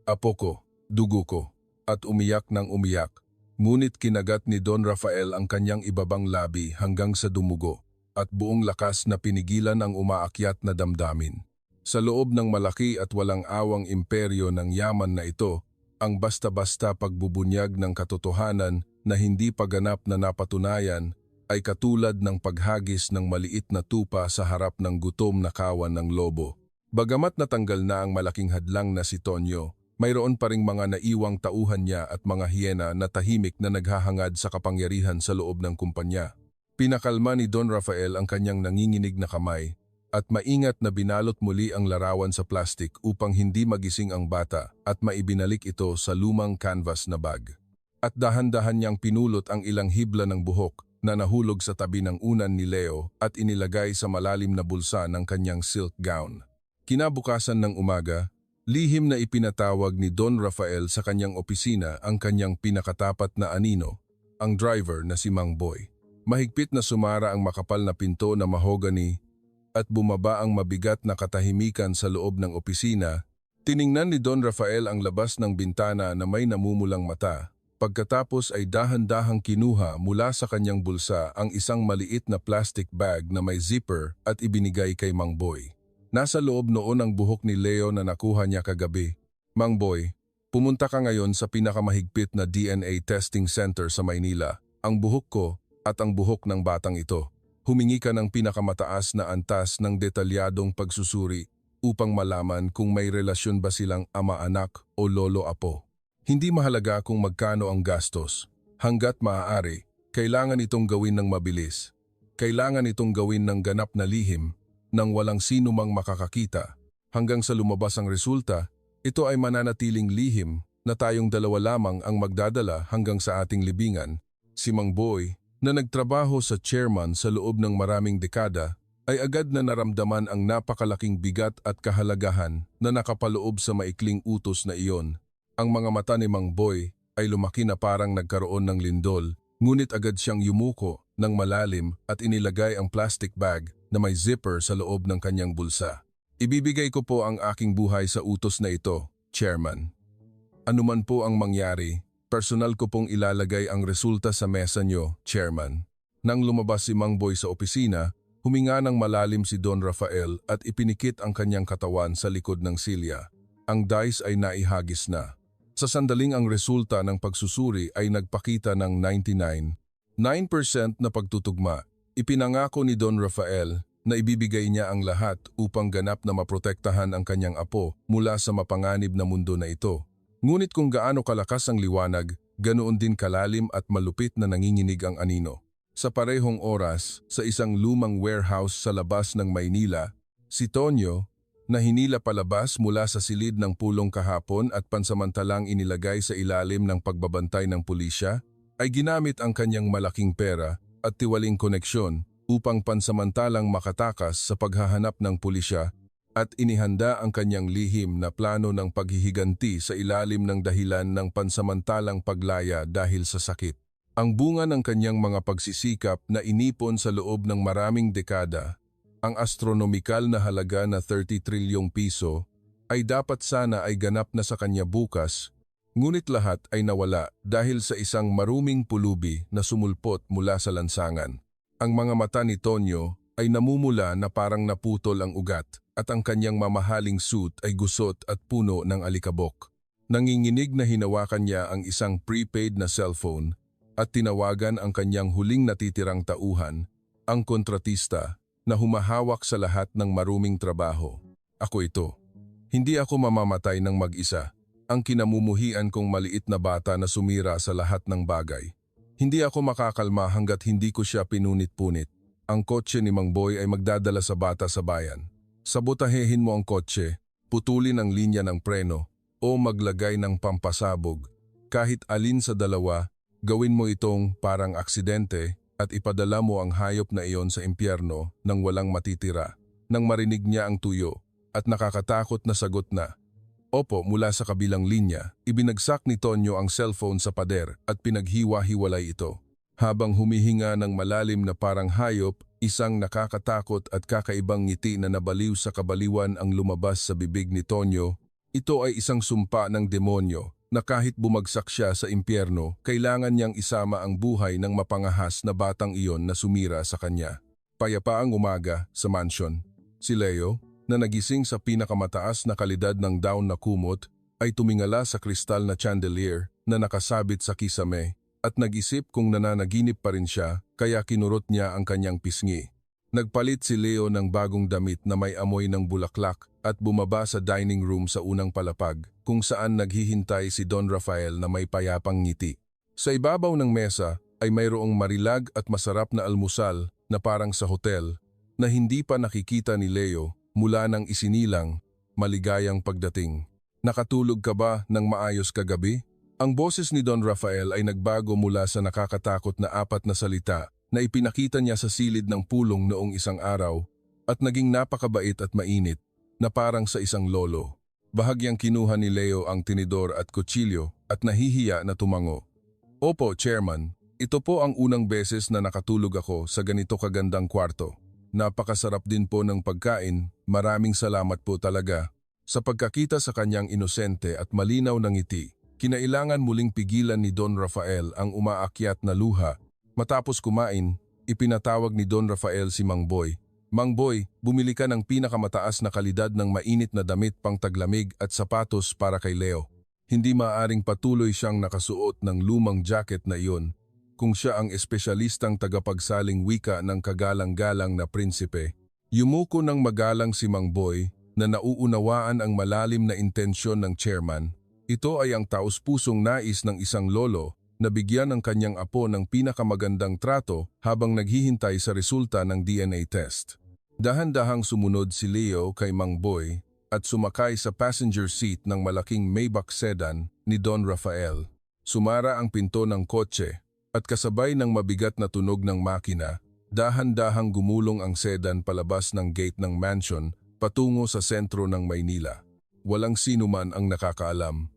"Apo ko, dugo ko," at umiyak ng umiyak. Ngunit kinagat ni Don Rafael ang kanyang ibabang labi hanggang sa dumugo at buong lakas na pinigilan ang umaakyat na damdamin. Sa loob ng malaki at walang awang imperyo ng yaman na ito, ang basta-basta pagbubunyag ng katotohanan na hindi paganap na napatunayan ay katulad ng paghagis ng maliit na tupa sa harap ng gutom na kawan ng lobo. Bagamat natanggal na ang malaking hadlang na si Tonyo, mayroon pa ring mga naiwang tauhan niya at mga hiyena na tahimik na naghahangad sa kapangyarihan sa loob ng kumpanya. Pinakalma ni Don Rafael ang kanyang nanginginig na kamay at maingat na binalot muli ang larawan sa plastik upang hindi magising ang bata at maibinalik ito sa lumang canvas na bag. At dahan-dahan niyang pinulot ang ilang hibla ng buhok na nahulog sa tabi ng unan ni Leo at inilagay sa malalim na bulsa ng kanyang silk gown. Kinabukasan ng umaga, lihim na ipinatawag ni Don Rafael sa kanyang opisina ang kanyang pinakatapat na anino, ang driver na si Mang Boy. Mahigpit na sumara ang makapal na pinto na mahogany at bumaba ang mabigat na katahimikan sa loob ng opisina. Tiningnan ni Don Rafael ang labas ng bintana na may namumulang mata. Pagkatapos ay dahan-dahang kinuha mula sa kanyang bulsa ang isang maliit na plastic bag na may zipper at ibinigay kay Mang Boy. Nasa loob noon ang buhok ni Leo na nakuha niya kagabi. "Mang Boy, pumunta ka ngayon sa pinakamahigpit na DNA testing center sa Maynila. Ang buhok ko at ang buhok ng batang ito. Humingi ka ng pinakamataas na antas ng detalyadong pagsusuri upang malaman kung may relasyon ba silang ama-anak o lolo-apo. Hindi mahalaga kung magkano ang gastos. Hanggat maaari, kailangan itong gawin ng mabilis. Kailangan itong gawin ng ganap na lihim nang walang sino mang makakakita. Hanggang sa lumabas ang resulta, ito ay mananatiling lihim na tayong dalawa lamang ang magdadala hanggang sa ating libingan." Si Mang Boy, na nagtrabaho sa chairman sa loob ng maraming dekada, ay agad na naramdaman ang napakalaking bigat at kahalagahan na nakapaloob sa maikling utos na iyon. Ang mga mata ni Mang Boy ay lumaki na parang nagkaroon ng lindol, ngunit agad siyang yumuko ng malalim at inilagay ang plastic bag na may zipper sa loob ng kanyang bulsa. "Ibibigay ko po ang aking buhay sa utos na ito, Chairman. Anuman po ang mangyari, personal ko pong ilalagay ang resulta sa mesa niyo, Chairman." Nang lumabas si Mang Boy sa opisina, huminga ng malalim si Don Rafael at ipinikit ang kanyang katawan sa likod ng silya. Ang dice ay naihagis na. Sa sandaling ang resulta ng pagsusuri ay nagpakita ng 99.9% na pagtutugma. Ipinangako ni Don Rafael na ibibigay niya ang lahat upang ganap na maprotektahan ang kanyang apo mula sa mapanganib na mundo na ito. Ngunit kung gaano kalakas ang liwanag, ganoon din kalalim at malupit na nanginginig ang anino. Sa parehong oras, sa isang lumang warehouse sa labas ng Maynila, si Tonyo, na hinila palabas mula sa silid ng pulong kahapon at pansamantalang inilagay sa ilalim ng pagbabantay ng pulisya, ay ginamit ang kanyang malaking pera at tiwaling koneksyon upang pansamantalang makatakas sa paghahanap ng pulisya at inihanda ang kanyang lihim na plano ng paghihiganti sa ilalim ng dahilan ng pansamantalang paglaya dahil sa sakit. Ang bunga ng kanyang mga pagsisikap na inipon sa loob ng maraming dekada, ang astronomikal na halaga na 30 trilyong piso, ay dapat sana ay ganap na sa kanya bukas, ngunit lahat ay nawala dahil sa isang maruming pulubi na sumulpot mula sa lansangan. Ang mga mata ni Tonyo ay namumula na parang naputol ang ugat at ang kanyang mamahaling suit ay gusot at puno ng alikabok. Nanginginig na hinawakan niya ang isang prepaid na cellphone at tinawagan ang kanyang huling natitirang tauhan, ang kontratista, na humahawak sa lahat ng maruming trabaho. Ako ito. Hindi ako mamamatay ng mag-isa. Ang kinamumuhian kong maliit na bata na sumira sa lahat ng bagay. Hindi ako makakalma hanggat hindi ko siya pinunit-punit. Ang kotse ni Mang Boy ay magdadala sa bata sa bayan. Sabotahehin mo ang kotse, putulin ang linya ng preno, o maglagay ng pampasabog. Kahit alin sa dalawa, gawin mo itong parang aksidente at ipadala mo ang hayop na iyon sa impyerno nang walang matitira. Nang marinig niya ang tuyo at nakakatakot na sagot na, "Opo," mula sa kabilang linya, ibinagsak ni Tonyo ang cellphone sa pader at pinaghiwa-hiwalay ito. Habang humihinga ng malalim na parang hayop, isang nakakatakot at kakaibang ngiti na nabaliw sa kabaliwan ang lumabas sa bibig ni Tonyo. Ito ay isang sumpa ng demonyo na kahit bumagsak siya sa impyerno, kailangan niyang isama ang buhay ng mapangahas na batang iyon na sumira sa kanya. Payapaang umaga sa mansion. Si Leo, na nagising sa pinakamataas na kalidad ng down na kumot, ay tumingala sa kristal na chandelier na nakasabit sa kisame at nag-isip kung nananaginip pa rin siya, kaya kinurot niya ang kanyang pisngi. Nagpalit si Leo ng bagong damit na may amoy ng bulaklak at bumaba sa dining room sa unang palapag kung saan naghihintay si Don Rafael na may payapang ngiti. Sa ibabaw ng mesa ay mayroong marilag at masarap na almusal na parang sa hotel na hindi pa nakikita ni Leo mula nang isinilang, "Maligayang pagdating. Nakatulog ka ba ng maayos kagabi?" Ang boses ni Don Rafael ay nagbago mula sa nakakatakot na 4 na salita na ipinakita niya sa silid ng pulong noong isang araw at naging napakabait at mainit na parang sa isang lolo. Bahagyang kinuha ni Leo ang tinidor at kutsilyo at nahihiya na tumango. "Opo, Chairman. Ito po ang unang beses na nakatulog ako sa ganito kagandang kwarto. Napakasarap din po ng pagkain. Maraming salamat po talaga." Sa pagkakita sa kanyang inosente at malinaw na ngiti, kinailangan muling pigilan ni Don Rafael ang umaakyat na luha. Matapos kumain, ipinatawag ni Don Rafael si Mang Boy. "Mang Boy, bumili ka ng pinakamataas na kalidad ng mainit na damit pang taglamig at sapatos para kay Leo." Hindi maaaring patuloy siyang nakasuot ng lumang jacket na iyon kung siya ang espesyalistang tagapagsaling wika ng kagalang-galang na prinsipe. Yumuko ng magalang si Mang Boy na nauunawaan ang malalim na intensyon ng chairman. Ito ay ang taus-pusong nais ng isang lolo na bigyan ng kanyang apo ng pinakamagandang trato habang naghihintay sa resulta ng DNA test. Dahan-dahang sumunod si Leo kay Mang Boy at sumakay sa passenger seat ng malaking Maybach sedan ni Don Rafael. Sumara ang pinto ng kotse at kasabay ng mabigat na tunog ng makina, dahan-dahang gumulong ang sedan palabas ng gate ng mansion patungo sa sentro ng Maynila. Walang sino man ang nakakaalam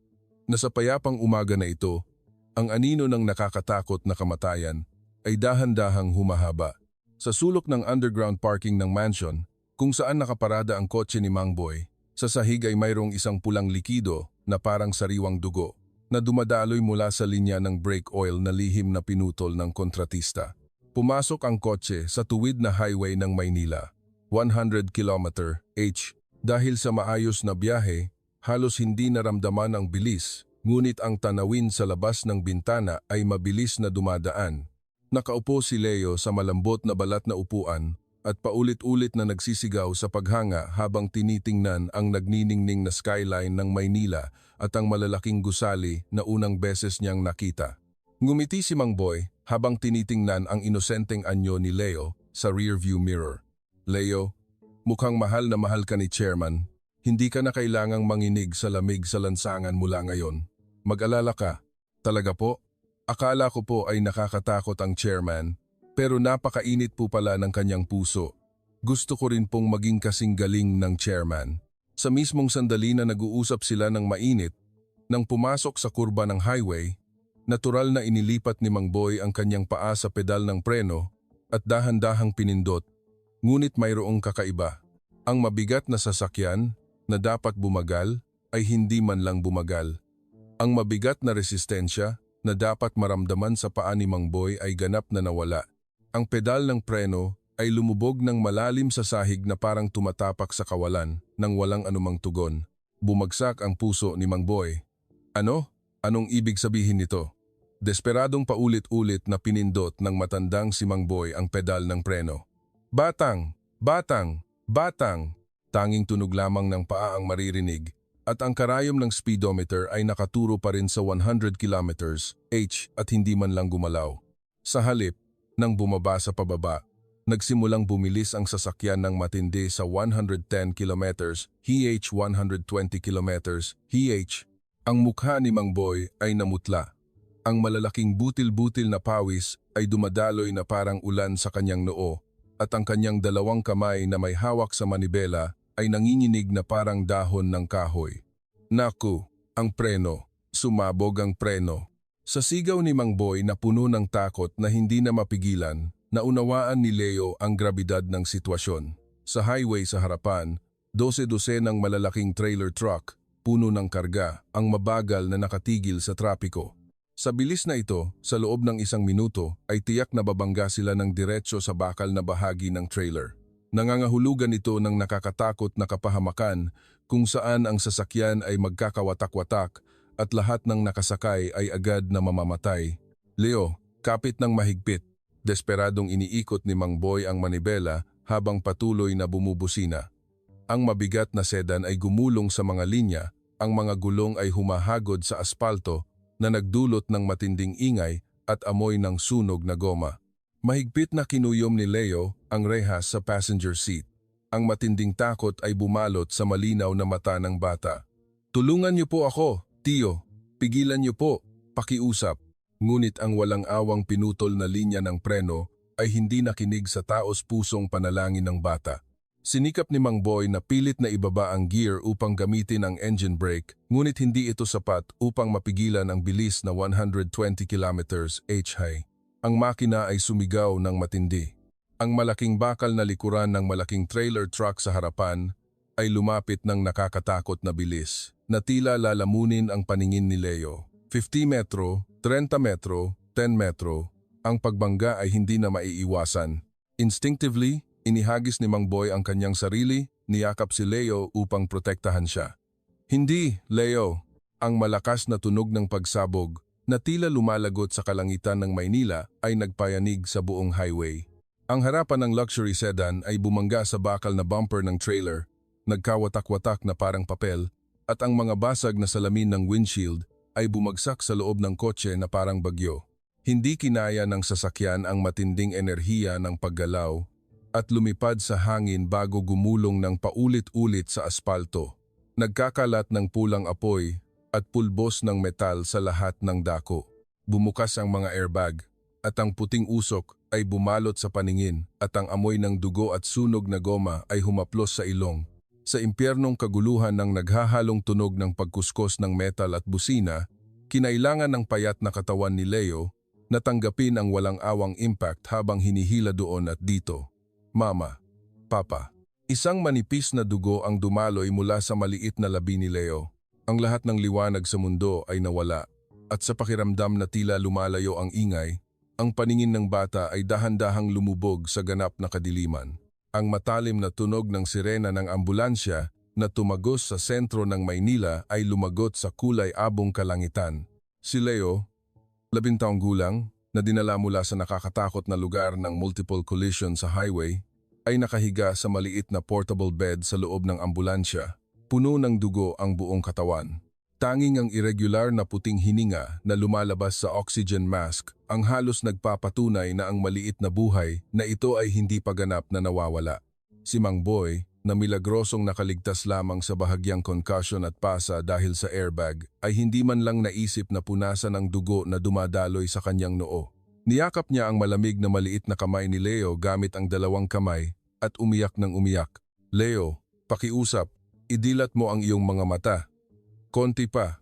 na sa payapang umaga na ito, ang anino ng nakakatakot na kamatayan ay dahan-dahang humahaba. Sa sulok ng underground parking ng mansion, kung saan nakaparada ang kotse ni Mang Boy, sa sahig ay mayroong isang pulang likido na parang sariwang dugo na dumadaloy mula sa linya ng brake oil na lihim na pinutol ng kontratista. Pumasok ang kotse sa tuwid na highway ng Maynila, 100 km/h. Dahil sa maayos na biyahe, halos hindi naramdaman ang bilis. Ngunit ang tanawin sa labas ng bintana ay mabilis na dumadaan. Nakaupo si Leo sa malambot na balat na upuan at paulit-ulit na nagsisigaw sa paghanga habang tinitingnan ang nagniningning na skyline ng Maynila at ang malalaking gusali na unang beses niyang nakita. Ngumiti si Mang Boy habang tinitingnan ang inosenteng anyo ni Leo sa rearview mirror. "Leo, mukhang mahal na mahal ka ni Chairman. Hindi ka na kailangang manginig sa lamig sa lansangan mula ngayon. Mag-alala ka." "Talaga po? Akala ko po ay nakakatakot ang chairman, pero napakainit po pala ng kanyang puso. Gusto ko rin pong maging kasing galing ng chairman." Sa mismong sandali na nag-uusap sila ng mainit, nang pumasok sa kurba ng highway, natural na inilipat ni Mang Boy ang kanyang paa sa pedal ng preno at dahan-dahang pinindot. Ngunit mayroong kakaiba. Ang mabigat na sasakyan, na dapat bumagal ay hindi man lang bumagal. Ang mabigat na resistensya na dapat maramdaman sa paa ni Mang Boy ay ganap na nawala. Ang pedal ng preno ay lumubog ng malalim sa sahig na parang tumatapak sa kawalan nang walang anumang tugon. Bumagsak ang puso ni Mang Boy. Ano? Anong ibig sabihin nito? Desperadong paulit-ulit na pinindot ng matandang si Mang Boy ang pedal ng preno. Batang! Batang! Batang! Tanging tunog lamang ng paa ang maririnig at ang karayom ng speedometer ay nakaturo pa rin sa 100 km/h at hindi man lang gumalaw. Sa halip, nang bumaba sa pababa, nagsimulang bumilis ang sasakyan ng matindi sa 110 km/h, 120 km/h. Ang mukha ni Mang Boy ay namutla. Ang malalaking butil-butil na pawis ay dumadaloy na parang ulan sa kanyang noo at ang kanyang dalawang kamay na may hawak sa manibela ay nanginginig na parang dahon ng kahoy. Naku, ang preno. Sumabog ang preno. Sa sigaw ni Mang Boy na puno ng takot na hindi na mapigilan, naunawaan ni Leo ang grabidad ng sitwasyon. Sa highway sa harapan, 12 ng malalaking trailer truck, puno ng karga, ang mabagal na nakatigil sa trapiko. Sa bilis na ito, sa loob ng 1 minuto, ay tiyak na babangga sila ng diretso sa bakal na bahagi ng trailer. Nangangahulugan ito ng nakakatakot na kapahamakan kung saan ang sasakyan ay magkakawatak-watak at lahat ng nakasakay ay agad na mamamatay. Leo, kapit ng mahigpit. Desperadong iniikot ni Mang Boy ang manibela habang patuloy na bumubusina. Ang mabigat na sedan ay gumulong sa mga linya, ang mga gulong ay humahagod sa aspalto na nagdulot ng matinding ingay at amoy ng sunog na goma. Mahigpit na kinuyom ni Leo ang rehas sa passenger seat. Ang matinding takot ay bumalot sa malinaw na mata ng bata. Tulungan niyo po ako, tiyo. Pigilan niyo po, pakiusap. Ngunit ang walang awang pinutol na linya ng preno ay hindi nakinig sa taos-pusong panalangin ng bata. Sinikap ni Mang Boy na pilit na ibaba ang gear upang gamitin ang engine brake, ngunit hindi ito sapat upang mapigilan ang bilis na 120 km/h high. Ang makina ay sumigaw ng matindi. Ang malaking bakal na likuran ng malaking trailer truck sa harapan ay lumapit ng nakakatakot na bilis, na tila lalamunin ang paningin ni Leo. 50 metro, 30 metro, 10 metro, ang pagbangga ay hindi na maiiwasan. Instinctively, inihagis ni Mang Boy ang kanyang sarili, niyakap si Leo upang protektahan siya. Hindi, Leo, ang malakas na tunog ng pagsabog na tila lumalagot sa kalangitan ng Maynila ay nagpayanig sa buong highway. Ang harapan ng luxury sedan ay bumangga sa bakal na bumper ng trailer, nagkawatak-watak na parang papel, at ang mga basag na salamin ng windshield ay bumagsak sa loob ng kotse na parang bagyo. Hindi kinaya ng sasakyan ang matinding enerhiya ng paggalaw at lumipad sa hangin bago gumulong ng paulit-ulit sa aspalto. Nagkakalat ng pulang apoy at pulbos ng metal sa lahat ng dako. Bumukas ang mga airbag at ang puting usok ay bumalot sa paningin at ang amoy ng dugo at sunog na goma ay humaplos sa ilong. Sa impyernong kaguluhan ng naghahalong tunog ng pagkuskos ng metal at busina, kinailangan ng payat na katawan ni Leo na tanggapin ang walang awang impact habang hinihila doon at dito. Mama, Papa, isang manipis na dugo ang dumaloy mula sa maliit na labi ni Leo. Ang lahat ng liwanag sa mundo ay nawala at sa pakiramdam na tila lumalayo ang ingay, ang paningin ng bata ay dahan-dahang lumubog sa ganap na kadiliman. Ang matalim na tunog ng sirena ng ambulansya na tumagos sa sentro ng Maynila ay lumagot sa kulay-abong kalangitan. Si Leo, 11 taong gulang, na dinala mula sa nakakatakot na lugar ng multiple collision sa highway, ay nakahiga sa maliit na portable bed sa loob ng ambulansya. Puno ng dugo ang buong katawan. Tanging ang irregular na puting hininga na lumalabas sa oxygen mask ang halos nagpapatunay na ang maliit na buhay na ito ay hindi pa ganap na nawawala. Si Mang Boy, na milagrosong nakaligtas lamang sa bahagyang concussion at pasa dahil sa airbag, ay hindi man lang naisip na punasan ang dugo na dumadaloy sa kanyang noo. Niyakap niya ang malamig na maliit na kamay ni Leo gamit ang dalawang kamay at umiyak ng umiyak. Leo, pakiusap. Idilat mo ang iyong mga mata. Konti pa,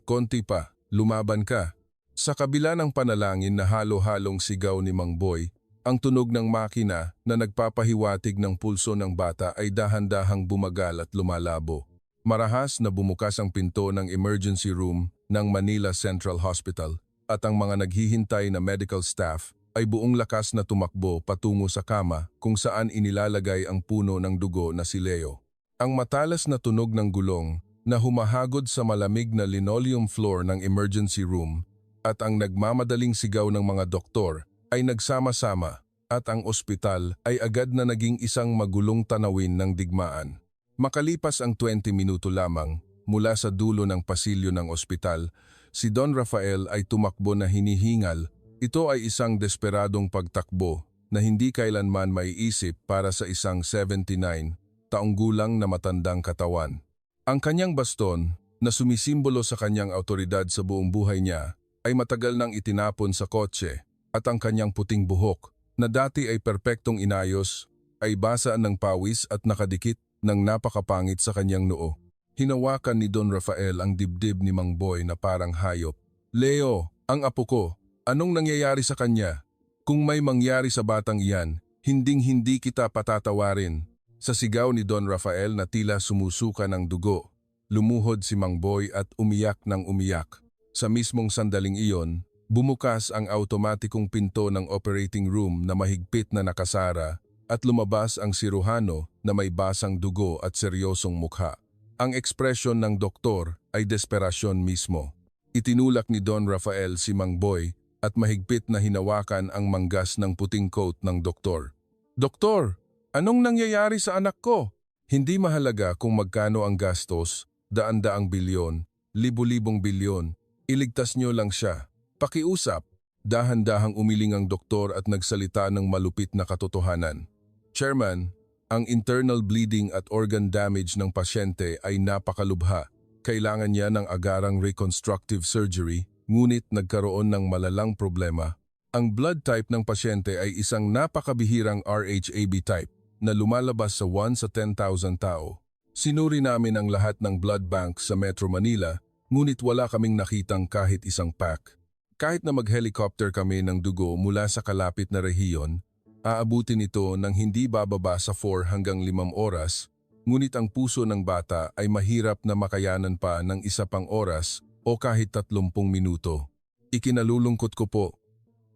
lumaban ka. Sa kabila ng panalangin na halo-halong sigaw ni Mang Boy, ang tunog ng makina na nagpapahiwatig ng pulso ng bata ay dahan-dahang bumagal at lumalabo. Marahas na bumukas ang pinto ng emergency room ng Manila Central Hospital at ang mga naghihintay na medical staff ay buong lakas na tumakbo patungo sa kama kung saan inilalagay ang puno ng dugo na si Leo. Ang matalas na tunog ng gulong na humahagod sa malamig na linoleum floor ng emergency room at ang nagmamadaling sigaw ng mga doktor ay nagsama-sama at ang ospital ay agad na naging isang magulong tanawin ng digmaan. Makalipas ang 20 minuto lamang mula sa dulo ng pasilyo ng ospital, si Don Rafael ay tumakbo na hinihingal. Ito ay isang desperadong pagtakbo na hindi kailanman maiisip para sa isang 79 taong gulang na matandang katawan. Ang kanyang baston, na sumisimbolo sa kanyang autoridad sa buong buhay niya, ay matagal nang itinapon sa kotse at ang kanyang puting buhok, na dati ay perpektong inayos, ay basa ng pawis at nakadikit ng napakapangit sa kanyang noo. Hinawakan ni Don Rafael ang dibdib ni Mang Boy na parang hayop. "Leo, ang apo ko, anong nangyayari sa kanya? Kung may mangyari sa batang iyan, hinding-hindi kita patatawarin." Sa sigaw ni Don Rafael na tila sumusuka ng dugo, lumuhod si Mang Boy at umiyak ng umiyak. Sa mismong sandaling iyon, bumukas ang automatikong pinto ng operating room na mahigpit na nakasara at lumabas ang siruhano na may basang dugo at seryosong mukha. Ang ekspresyon ng doktor ay desperasyon mismo. Itinulak ni Don Rafael si Mang Boy at mahigpit na hinawakan ang manggas ng puting coat ng doktor. "Doktor, anong nangyayari sa anak ko?" Hindi mahalaga kung magkano ang gastos, daan-daang bilyon, libu-libong bilyon, iligtas niyo lang siya. Pakiusap. Dahan-dahang umiling ang doktor at nagsalita ng malupit na katotohanan. "Chairman, ang internal bleeding at organ damage ng pasyente ay napakalubha. Kailangan niya ng agarang reconstructive surgery, ngunit nagkaroon ng malalang problema. Ang blood type ng pasyente ay isang napakabihirang RHAB type na lumalabas sa 1 sa 10,000 tao. Sinuri namin ang lahat ng blood bank sa Metro Manila, ngunit wala kaming nakitang kahit isang pack. Kahit na mag-helicopter kami ng dugo mula sa kalapit na rehiyon, aabutin ito ng hindi bababa sa 4 hanggang 5 oras, ngunit ang puso ng bata ay mahirap na makayanan pa ng isa pang oras o kahit 30 minuto. Ikinalulungkot ko po.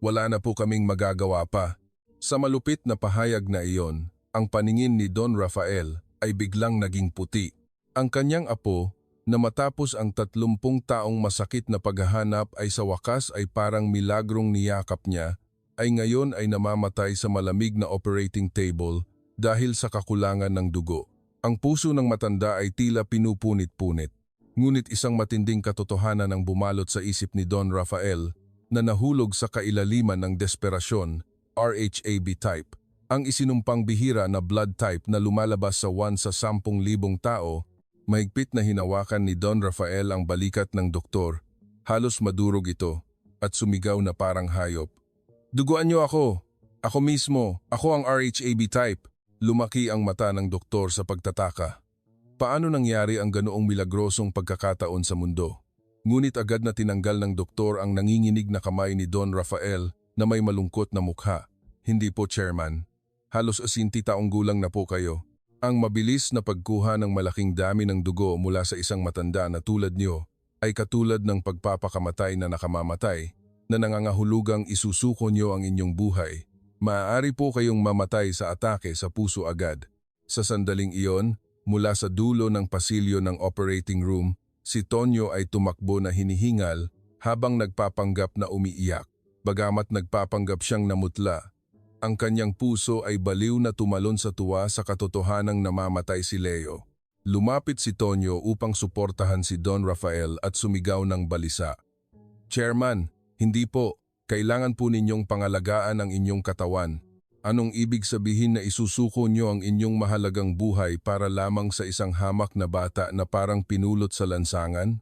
Wala na po kaming magagawa pa." Sa malupit na pahayag na iyon, ang paningin ni Don Rafael ay biglang naging puti. Ang kanyang apo, na matapos ang 30 taong masakit na paghahanap ay sa wakas ay parang milagrong niyakap niya, ay ngayon ay namamatay sa malamig na operating table dahil sa kakulangan ng dugo. Ang puso ng matanda ay tila pinupunit-punit. Ngunit isang matinding katotohanan ang bumalot sa isip ni Don Rafael na nahulog sa kailaliman ng desperasyon, RHAB type. Ang isinumpang bihira na blood type na lumalabas sa 1 sa 10,000 tao, mahigpit na hinawakan ni Don Rafael ang balikat ng doktor. Halos madurog ito at sumigaw na parang hayop. "Duguan niyo ako! Ako mismo! Ako ang RHAB type!" Lumaki ang mata ng doktor sa pagtataka. Paano nangyari ang ganoong milagrosong pagkakataon sa mundo? Ngunit agad na tinanggal ng doktor ang nanginginig na kamay ni Don Rafael na may malungkot na mukha. "Hindi po, Chairman. Halos 80 taong gulang na po kayo. Ang mabilis na pagkuha ng malaking dami ng dugo mula sa isang matanda na tulad niyo ay katulad ng pagpapakamatay na nakamamatay, na nangangahulugang isusuko niyo ang inyong buhay. Maaari po kayong mamatay sa atake sa puso agad." Sa sandaling iyon, mula sa dulo ng pasilyo ng operating room, si Tonyo ay tumakbo na hinihingal habang nagpapanggap na umiiyak. Bagamat nagpapanggap siyang namutla, ang kanyang puso ay baliw na tumalon sa tuwa sa katotohanang namamatay si Leo. Lumapit si Tonyo upang suportahan si Don Rafael at sumigaw ng balisa. "Chairman, hindi po. Kailangan po ninyong pangalagaan ang inyong katawan. Anong ibig sabihin na isusuko nyo ang inyong mahalagang buhay para lamang sa isang hamak na bata na parang pinulot sa lansangan?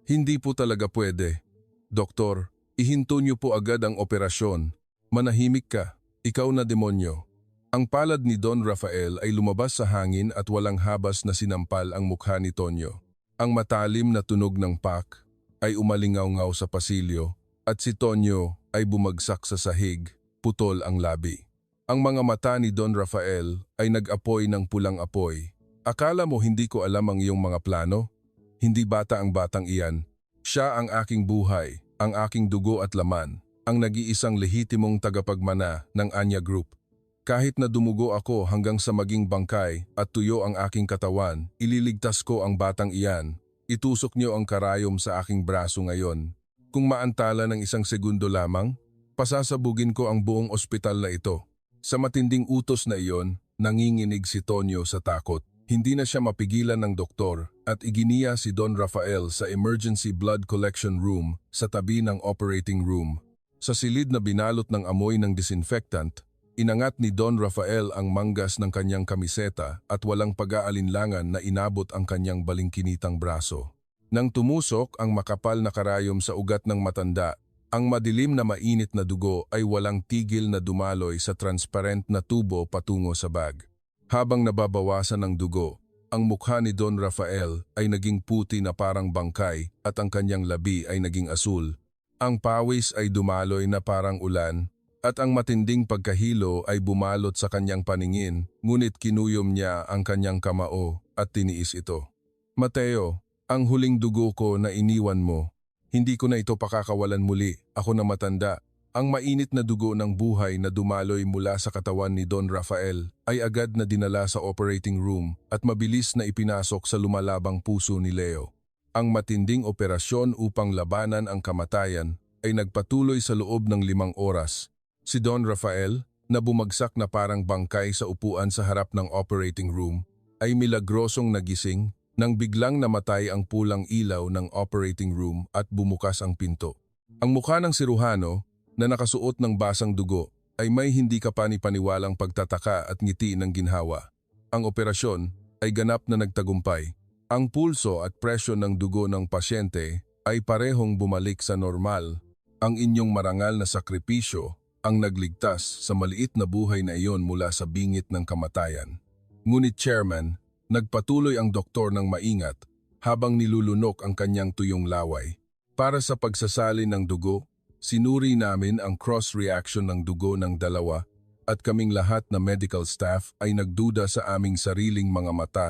Hindi po talaga pwede. Doktor, ihinto nyo po agad ang operasyon. Manahimik ka. Ikaw na demonyo." Ang palad ni Don Rafael ay lumabas sa hangin at walang habas na sinampal ang mukha ni Tonyo. Ang matalim na tunog ng pak ay umalingaw-ngaw sa pasilyo at si Tonyo ay bumagsak sa sahig, putol ang labi. Ang mga mata ni Don Rafael ay nag-apoy ng pulang apoy. Akala mo hindi ko alam ang iyong mga plano? Hindi bata ang batang iyan. Siya ang aking buhay, ang aking dugo at laman, ang nag-iisang lehitimong tagapagmana ng Anya Group. Kahit na dumugo ako hanggang sa maging bangkay at tuyo ang aking katawan, ililigtas ko ang batang iyan. Itusok niyo ang karayom sa aking braso ngayon. Kung maantala ng isang segundo lamang, pasasabugin ko ang buong ospital na ito. Sa matinding utos na iyon, nanginginig si Tonyo sa takot. Hindi na siya mapigilan ng doktor at iginiya si Don Rafael sa emergency blood collection room sa tabi ng operating room. Sa silid na binalot ng amoy ng disinfectant, inangat ni Don Rafael ang manggas ng kanyang kamiseta at walang pag-aalinlangan na inabot ang kanyang balingkinitang braso. Nang tumusok ang makapal na karayom sa ugat ng matanda, ang madilim na mainit na dugo ay walang tigil na dumaloy sa transparent na tubo patungo sa bag. Habang nababawasan ng dugo, ang mukha ni Don Rafael ay naging puti na parang bangkay at ang kanyang labi ay naging asul. Ang pawis ay dumaloy na parang ulan at ang matinding pagkahilo ay bumalot sa kanyang paningin, ngunit kinuyom niya ang kanyang kamao at tiniis ito. Mateo, ang huling dugo ko na iniwan mo, hindi ko na ito pakakawalan muli, ako na matanda. Ang mainit na dugo ng buhay na dumaloy mula sa katawan ni Don Rafael ay agad na dinala sa operating room at mabilis na ipinasok sa lumalabang puso ni Leo. Ang matinding operasyon upang labanan ang kamatayan ay nagpatuloy sa loob ng 5 oras. Si Don Rafael, na bumagsak na parang bangkay sa upuan sa harap ng operating room, ay milagrosong nagising nang biglang namatay ang pulang ilaw ng operating room at bumukas ang pinto. Ang mukha ng siruhano, na nakasuot ng basang dugo, ay may hindi kapani-paniwalang pagtataka at ngiti ng ginhawa. Ang operasyon ay ganap na nagtagumpay. Ang pulso at presyo ng dugo ng pasyente ay parehong bumalik sa normal. Ang inyong marangal na sakripisyo ang nagligtas sa maliit na buhay na iyon mula sa bingit ng kamatayan. Ngunit Chairman, nagpatuloy ang doktor ng maingat habang nilulunok ang kanyang tuyong laway. Para sa pagsasalin ng dugo, sinuri namin ang cross-reaction ng dugo ng dalawa at kaming lahat na medical staff ay nagduda sa aming sariling mga mata.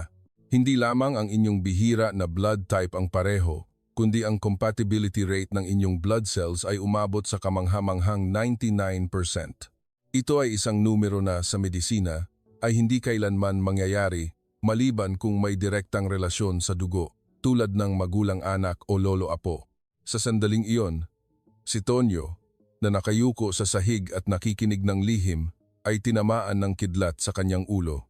Hindi lamang ang inyong bihira na blood type ang pareho, kundi ang compatibility rate ng inyong blood cells ay umabot sa kamanghamanghang 99%. Ito ay isang numero na sa medisina ay hindi kailanman mangyayari maliban kung may direktang relasyon sa dugo, tulad ng magulang-anak o lolo-apo. Sa sandaling iyon, si Tonyo, na nakayuko sa sahig at nakikinig ng lihim, ay tinamaan ng kidlat sa kanyang ulo.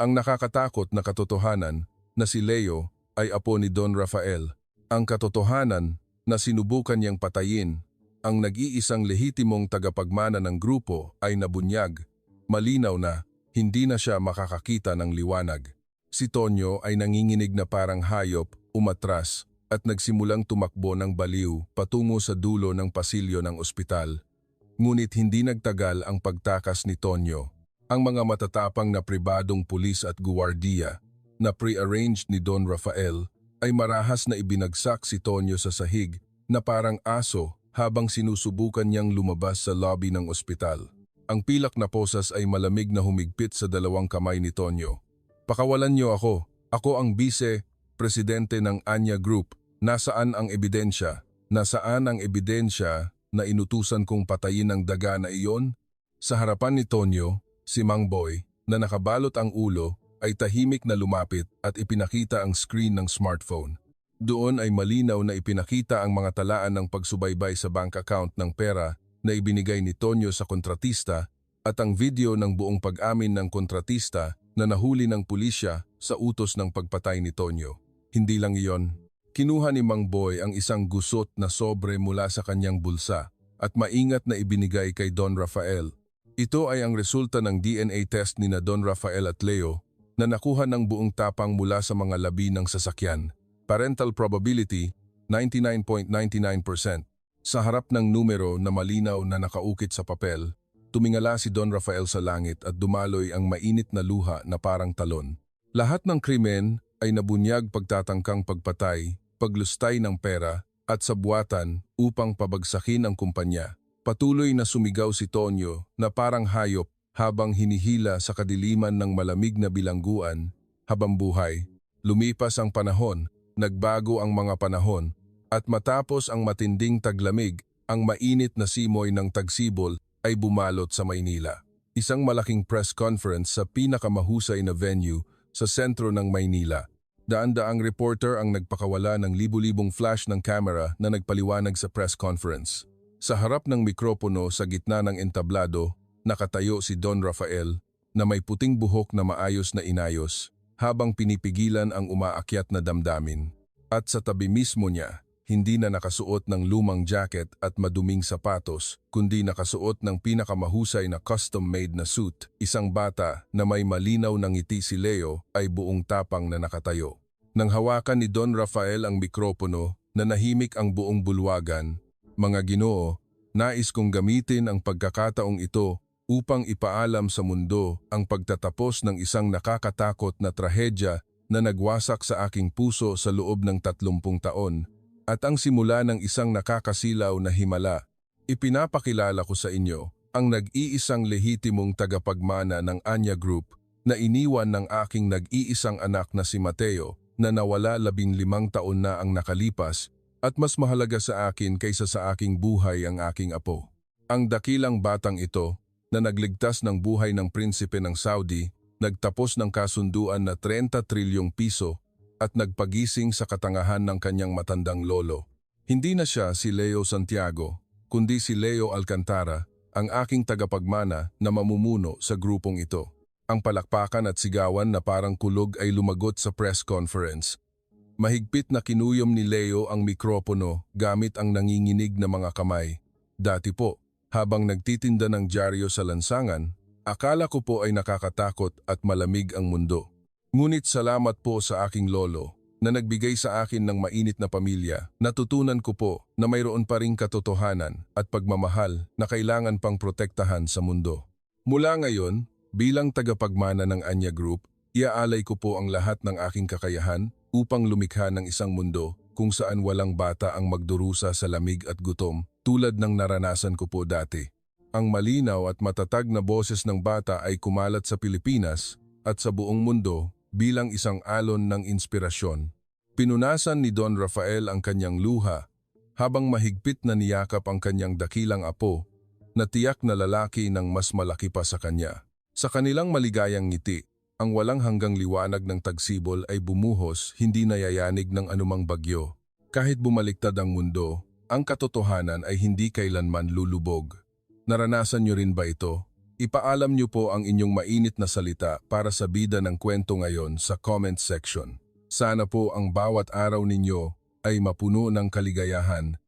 Ang nakakatakot na katotohanan na si Leo ay apo ni Don Rafael. Ang katotohanan na sinubukan niyang patayin ang nag-iisang lehitimong tagapagmana ng grupo ay nabunyag. Malinaw na hindi na siya makakakita ng liwanag. Si Tonyo ay nanginginig na parang hayop, umatras, at nagsimulang tumakbo ng baliw patungo sa dulo ng pasilyo ng ospital. Ngunit hindi nagtagal ang pagtakas ni Tonyo. Ang mga matatapang na pribadong pulis at guwardiya na pre-arranged ni Don Rafael ay marahas na ibinagsak si Tonyo sa sahig na parang aso habang sinusubukan niyang lumabas sa lobby ng ospital. Ang pilak na posas ay malamig na humigpit sa 2 kamay ni Tonyo. "Pakawalan niyo ako. Ako ang vice-presidente ng Anya Group. Nasaan ang ebidensya? Nasaan ang ebidensya na inutusan kong patayin ang daga na iyon?" Sa harapan ni Tonyo, si Mang Boy, na nakabalot ang ulo, ay tahimik na lumapit at ipinakita ang screen ng smartphone. Doon ay malinaw na ipinakita ang mga talaan ng pagsubaybay sa bank account ng pera na ibinigay ni Tonyo sa kontratista at ang video ng buong pag-amin ng kontratista na nahuli ng pulisya sa utos ng pagpatay ni Tonyo. Hindi lang iyon. Kinuha ni Mang Boy ang isang gusot na sobre mula sa kanyang bulsa at maingat na ibinigay kay Don Rafael. Ito ay ang resulta ng DNA test ni na Don Rafael at Leo na nakuha ng buong tapang mula sa mga labi ng sasakyan. Parental probability, 99.99%. Sa harap ng numero na malinaw na nakaukit sa papel, tumingala si Don Rafael sa langit at dumaloy ang mainit na luha na parang talon. Lahat ng krimen ay nabunyag pagtatangkang pagpatay, paglustay ng pera at sabuatan upang pabagsakin ang kumpanya. Patuloy na sumigaw si Tonyo na parang hayop habang hinihila sa kadiliman ng malamig na bilangguan. Habang buhay, lumipas ang panahon, nagbago ang mga panahon, at matapos ang matinding taglamig, ang mainit na simoy ng tagsibol ay bumalot sa Maynila. Isang malaking press conference sa pinakamahusay na venue sa sentro ng Maynila. Daan-daang reporter ang nagpakawala ng libu-libong flash ng camera na nagpaliwanag sa press conference. Sa harap ng mikropono sa gitna ng entablado, nakatayo si Don Rafael na may puting buhok na maayos na inayos habang pinipigilan ang umaakyat na damdamin. At sa tabi mismo niya, hindi na nakasuot ng lumang jacket at maduming sapatos, kundi nakasuot ng pinakamahusay na custom-made na suit. Isang bata na may malinaw ng ngiti si Leo ay buong tapang na nakatayo. Nang hawakan ni Don Rafael ang mikropono, nanahimik ang buong bulwagan. Mga Ginoo, nais kong gamitin ang pagkakataong ito upang ipaalam sa mundo ang pagtatapos ng isang nakakatakot na trahedya na nagwasak sa aking puso sa loob ng 30 taon at ang simula ng isang nakakasilaw na himala. Ipinapakilala ko sa inyo ang nag-iisang lehitimong tagapagmana ng Anya Group na iniwan ng aking nag-iisang anak na si Mateo na nawala 15 taon na ang nakalipas at mas mahalaga sa akin kaysa sa aking buhay ang aking apo. Ang dakilang batang ito na nagligtas ng buhay ng prinsipe ng Saudi, nagtapos ng kasunduan na 30 trilyong piso at nagpagising sa katangahan ng kanyang matandang lolo. Hindi na siya si Leo Santiago, kundi si Leo Alcantara, ang aking tagapagmana na mamumuno sa grupong ito. Ang palakpakan at sigawan na parang kulog ay lumagot sa press conference. Mahigpit na kinuyom ni Leo ang mikropono gamit ang nanginginig na mga kamay. Dati po, habang nagtitinda ng dyaryo sa lansangan, akala ko po ay nakakatakot at malamig ang mundo. Ngunit salamat po sa aking lolo na nagbigay sa akin ng mainit na pamilya. Natutunan ko po na mayroon pa ring katotohanan at pagmamahal na kailangan pang protektahan sa mundo. Mula ngayon, bilang tagapagmana ng Anya Group, iaalay ko po ang lahat ng aking kakayahan upang lumikha ng isang mundo kung saan walang bata ang magdurusa sa lamig at gutom tulad ng naranasan ko po dati. Ang malinaw at matatag na boses ng bata ay kumalat sa Pilipinas at sa buong mundo bilang isang alon ng inspirasyon. Pinunasan ni Don Rafael ang kanyang luha habang mahigpit na niyakap ang kanyang dakilang apo na tiyak na lalaki ng mas malaki pa sa kanya. Sa kanilang maligayang ngiti, ang walang hanggang liwanag ng tagsibol ay bumuhos, hindi nayayanig ng anumang bagyo. Kahit bumaliktad ang mundo, ang katotohanan ay hindi kailanman lulubog. Naranasan niyo rin ba ito? Ipaalam niyo po ang inyong mainit na salita para sa bida ng kwento ngayon sa comment section. Sana po ang bawat araw ninyo ay mapuno ng kaligayahan